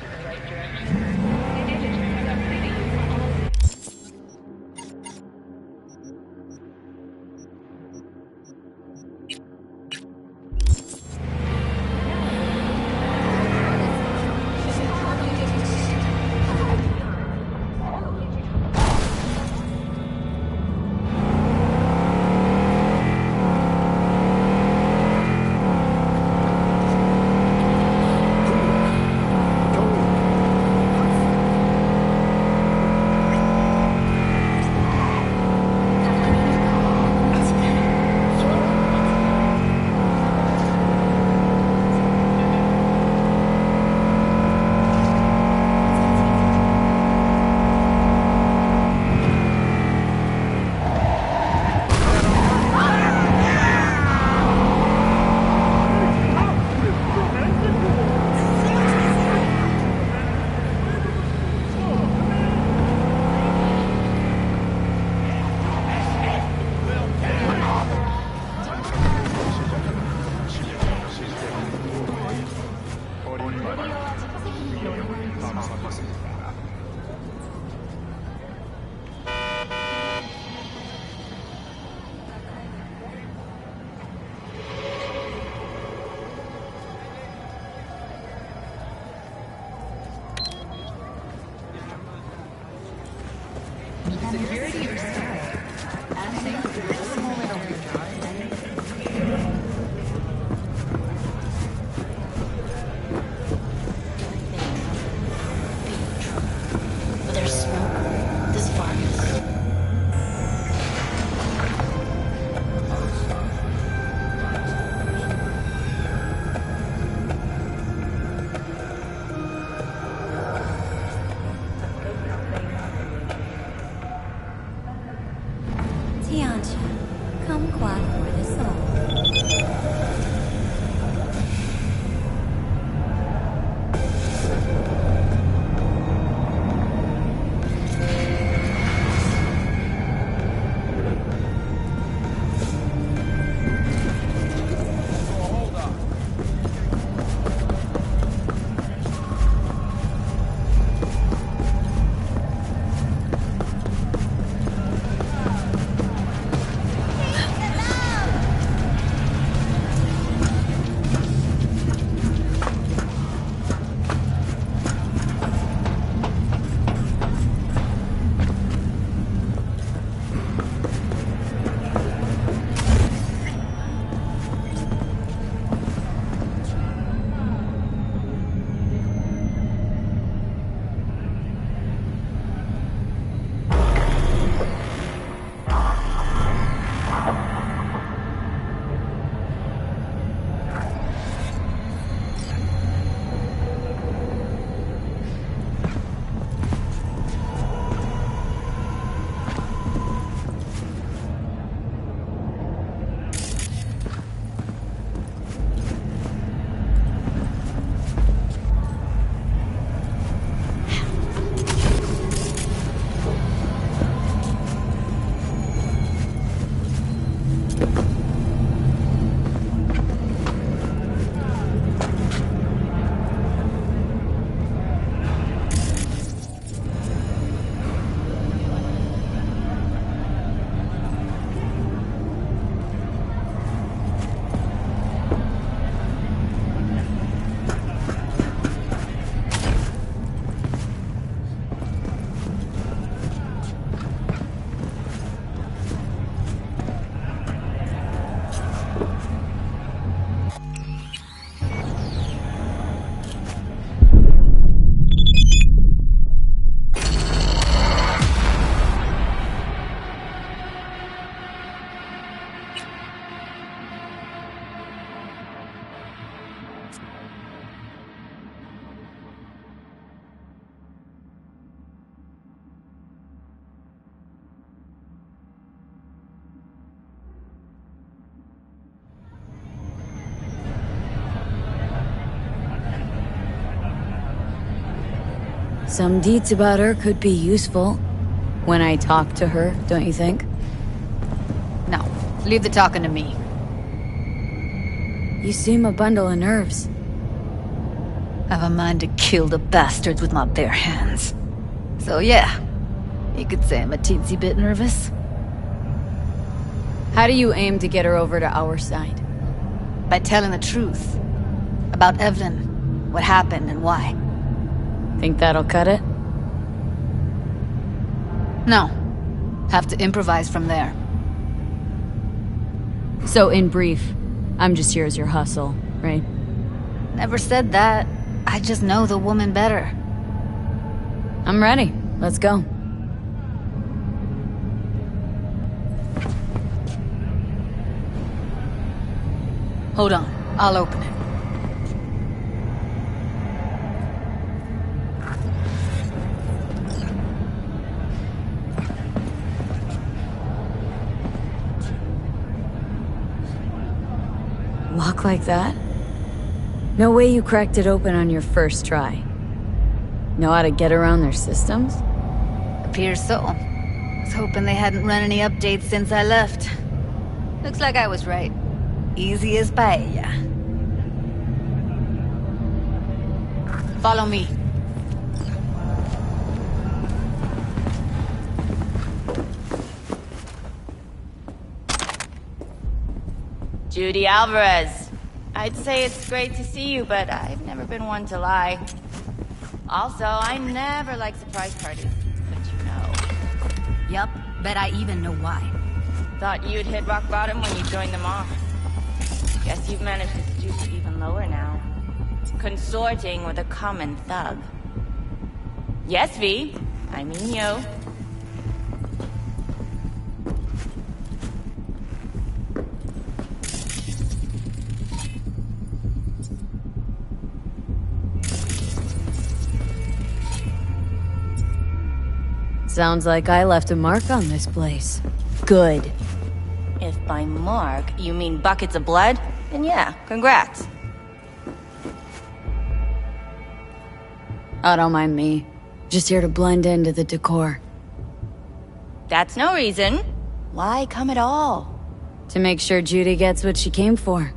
Tiancha, kumquat for the soul. Some deeds about her could be useful when I talk to her, don't you think? No, leave the talking to me. You seem a bundle of nerves. I've a mind to kill the bastards with my bare hands. So yeah, you could say I'm a teensy bit nervous. How do you aim to get her over to our side? By telling the truth. About Evelyn, what happened and why. Think that'll cut it? No. Have to improvise from there. So in brief, I'm just here as your hustle, right? Never said that. I just know the woman better. I'm ready. Let's go. Hold on. I'll open it. Lock like that? No way you cracked it open on your first try. Know how to get around their systems? Appears so. Was hoping they hadn't run any updates since I left. Looks like I was right. Easy as paella. Follow me. Judy Alvarez. I'd say it's great to see you, but I've never been one to lie. Also, I never like surprise parties, but you know. Yup, bet I even know why. Thought you'd hit rock bottom when you joined them off. Guess you've managed to stoop even lower now. Consorting with a common thug. Yes, V. I mean you. Sounds like I left a mark on this place. good. If by mark you mean buckets of blood, then yeah, congrats. Oh, don't mind me. Just here to blend into the decor. That's no reason. Why come at all? To make sure Judy gets what she came for.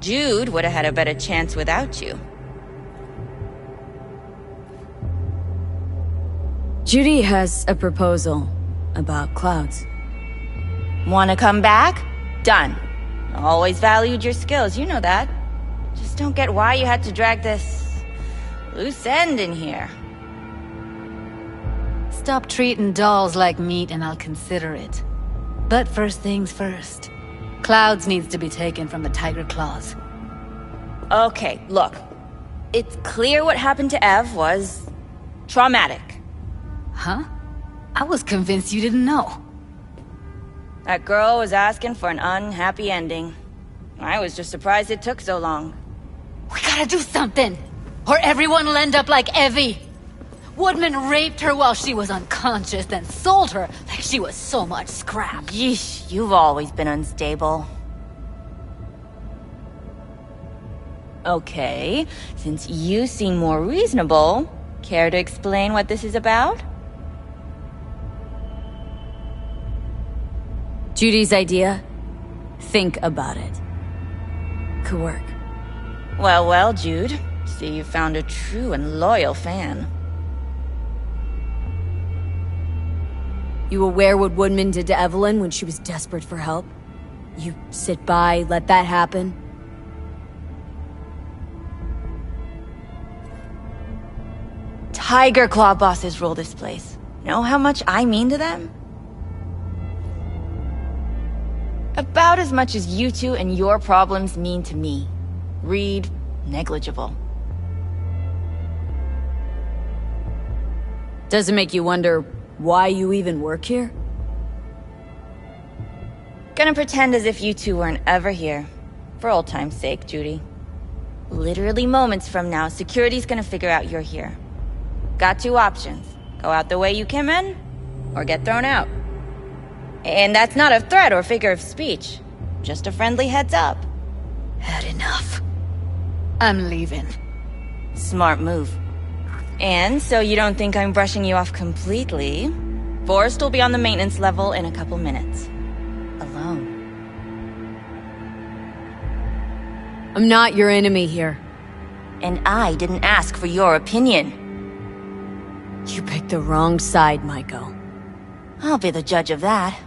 Jude would have had a better chance without you. Judy has a proposal about clouds. Wanna come back? Done. Always valued your skills, you know that. Just don't get why you had to drag this loose end in here. Stop treating dolls like meat and I'll consider it. But first things first. Clouds needs to be taken from the Tiger Claws. Okay, look. It's clear what happened to Ev was traumatic. Huh? I was convinced you didn't know. That girl was asking for an unhappy ending. I was just surprised it took so long. We gotta do something, or everyone will end up like Evie. Woodman raped her while she was unconscious, then sold her like she was so much scrap. Yeesh, you've always been unstable. Okay, since you seem more reasonable, care to explain what this is about? Judy's idea? Think about it. Could work. Well, well, Jude. See, you found a true and loyal fan. You aware what Woodman did to Evelyn when she was desperate for help? You sit by, let that happen? Tiger Claw bosses rule this place. Know how much I mean to them? About as much as you two and your problems mean to me. Read negligible. Does it make you wonder why you even work here? Gonna pretend as if you two weren't ever here. For old time's sake, Judy. Literally moments from now, security's gonna figure out you're here. Got two options. Go out the way you came in, or get thrown out. And that's not a threat or figure of speech. Just a friendly heads up. Had enough. I'm leaving. Smart move. And so you don't think I'm brushing you off completely, Forrest will be on the maintenance level in a couple minutes. Alone. I'm not your enemy here. And I didn't ask for your opinion. You picked the wrong side, Maiko. I'll be the judge of that.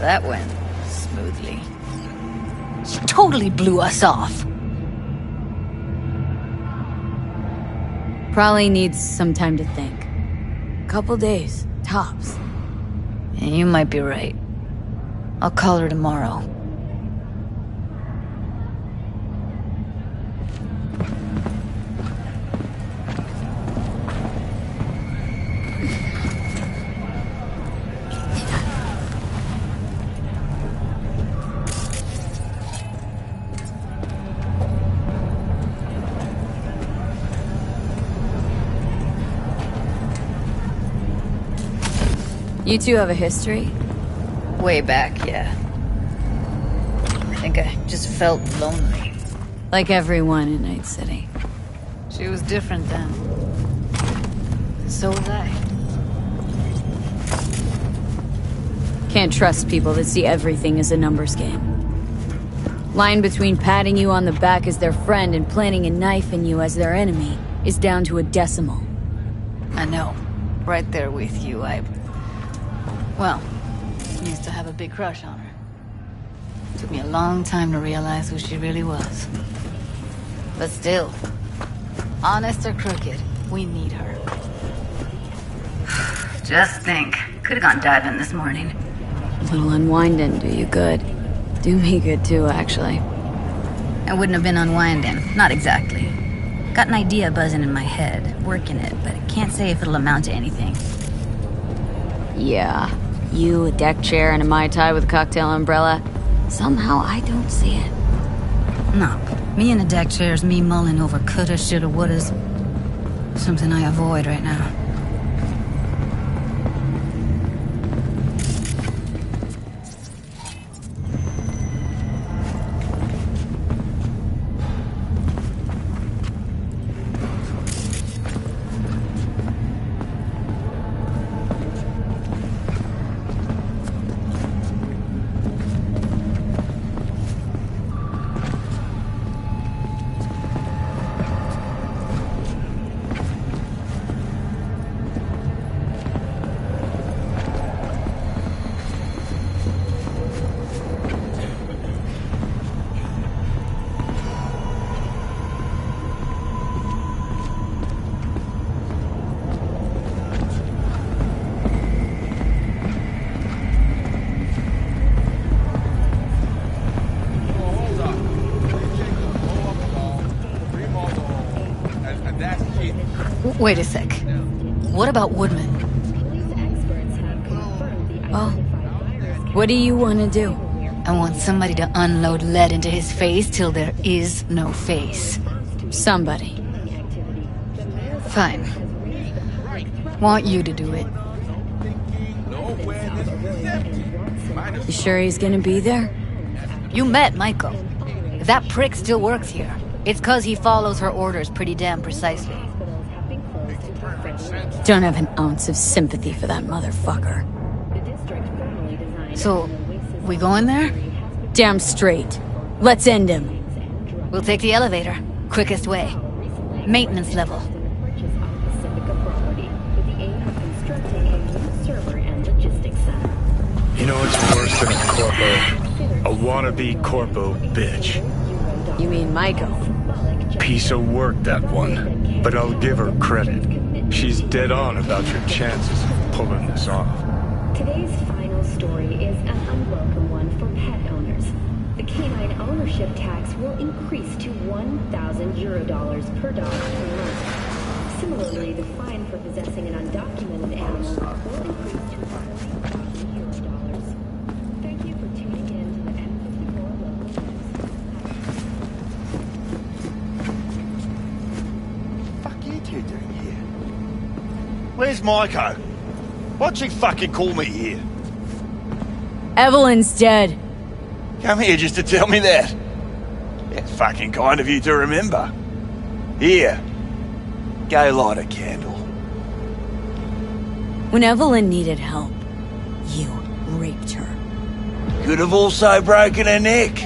That went smoothly. She totally blew us off. Probably needs some time to think. Couple days, tops. And you might be right. I'll call her tomorrow. You two have a history? Way back, yeah. I think I just felt lonely. Like everyone in Night City. She was different then. So was I. Can't trust people that see everything as a numbers game. Line between patting you on the back as their friend and planting a knife in you as their enemy is down to a decimal. I know. Right there with you, Well, used to have a big crush on her. Took me a long time to realize who she really was. But still, honest or crooked, we need her. Just think, could have gone diving this morning. A little unwind didn't do you good. Do me good too, actually. I wouldn't have been unwinding, not exactly. Got an idea buzzing in my head, working it, but I can't say if it'll amount to anything. Yeah. You, a deck chair, and a Mai Tai with a cocktail umbrella. Somehow I don't see it. No. Me in a deck chair's me mulling over coulda, shoulda, wouldas. Something I avoid right now. Wait a sec. What about Woodman? Well, what do you want to do? I want somebody to unload lead into his face till there is no face. Somebody. Fine. Want you to do it. You sure he's gonna be there? You met Michael. If that prick still works here, it's 'cause he follows her orders pretty damn precisely. Don't have an ounce of sympathy for that motherfucker. So, we going there? Damn straight. Let's end him. We'll take the elevator. Quickest way. Maintenance level. You know what's worse than a corpo? A wannabe corpo bitch. You mean Michael? Piece of work, that one. But I'll give her credit. She's dead on about your chances of pulling this off. Today's final story is an unwelcome one for pet owners. The canine ownership tax will increase to €1,000 per dog per month. Similarly, the fine for possessing an undocumented animal will increase to €40,000. Thank you for tuning in to the M54 Local News. Fuck you two doing here? Where's Maiko? Why'd she fucking call me here? Evelyn's dead. Come here just to tell me that? That's fucking kind of you to remember. Here. Go light a candle. When Evelyn needed help, you raped her. Could have also broken her neck.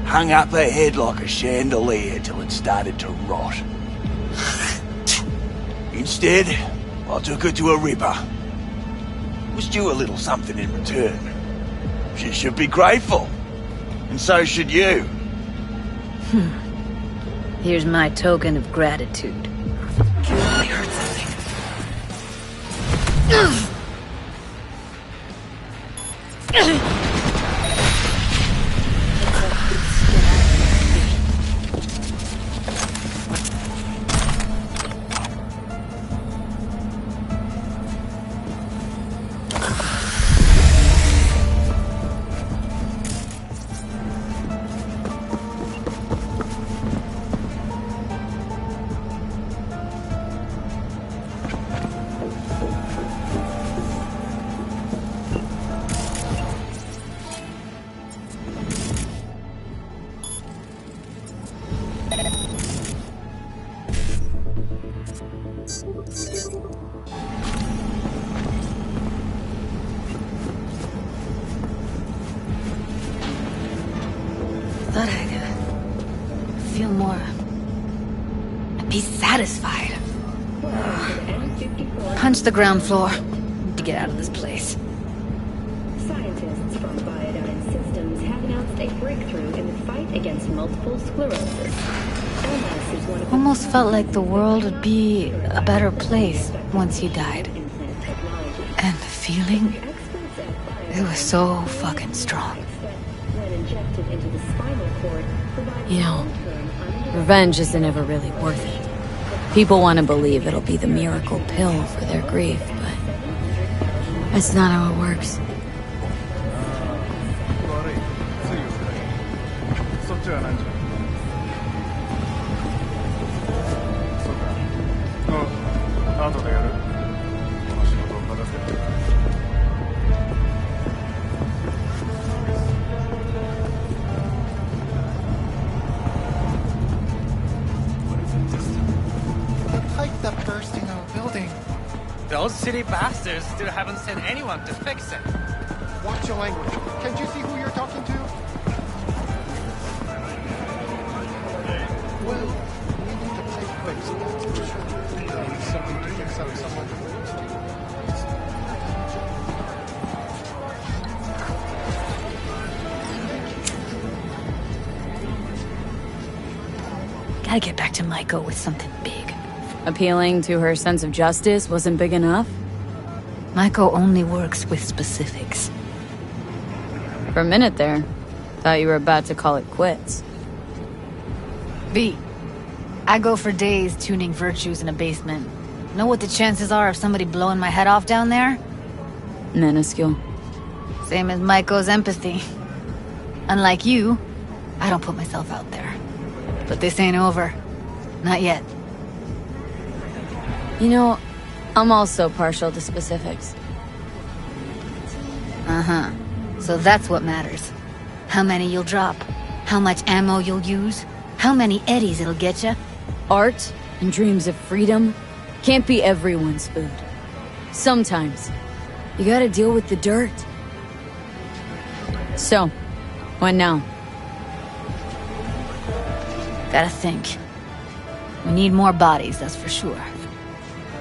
Hung up her head like a chandelier till it started to rot. Instead, I took her to a ripper. Was due a little something in return. She should be grateful. And so should you. Here's my token of gratitude. I heard something. Thought I'd feel more. I'd be satisfied. Punch the ground floor. Need to get out of this place. Scientists from Biodyne Systems have announced a breakthrough in the fight against multiple sclerosis. MS is one of the Almost felt like the world would be a better place once you died. And the feeling, it was so fucking strong. when injected into the spinal cord provides You know, revenge isn't ever really worth it. People want to believe it'll be the miracle pill for their grief, but that's not how it works. That burst in our building. Those city bastards still haven't sent anyone to fix it. Watch your language. Can't you see who you're talking to? Well, we need to play quick, so that's for sure. We need something to fix up someone who wants to. Gotta get back to Maiko with something big. Appealing to her sense of justice wasn't big enough? Maiko only works with specifics. For a minute there, thought you were about to call it quits. V, I go for days tuning virtues in a basement. Know what the chances are of somebody blowing my head off down there? Minuscule. Same as Maiko's empathy. Unlike you, I don't put myself out there. But this ain't over. Not yet. You know, I'm also partial to specifics. Uh-huh. So that's what matters. How many you'll drop, how much ammo you'll use, how many eddies it'll get you. Art and dreams of freedom can't be everyone's food. Sometimes, you gotta deal with the dirt. So, what now? Gotta think. We need more bodies, that's for sure.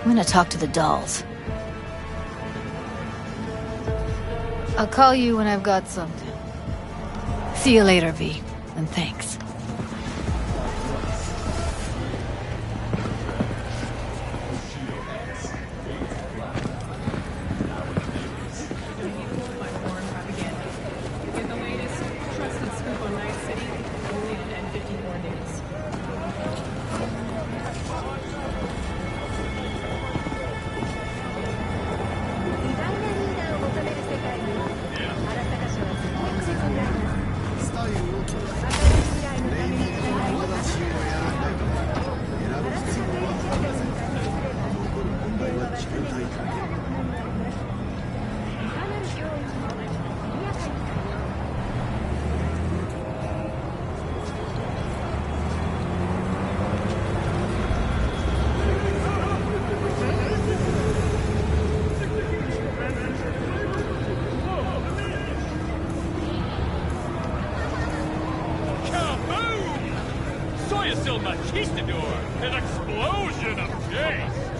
I'm gonna talk to the dolls. I'll call you when I've got something. See you later, V, and thanks. Conquistador! An explosion of taste!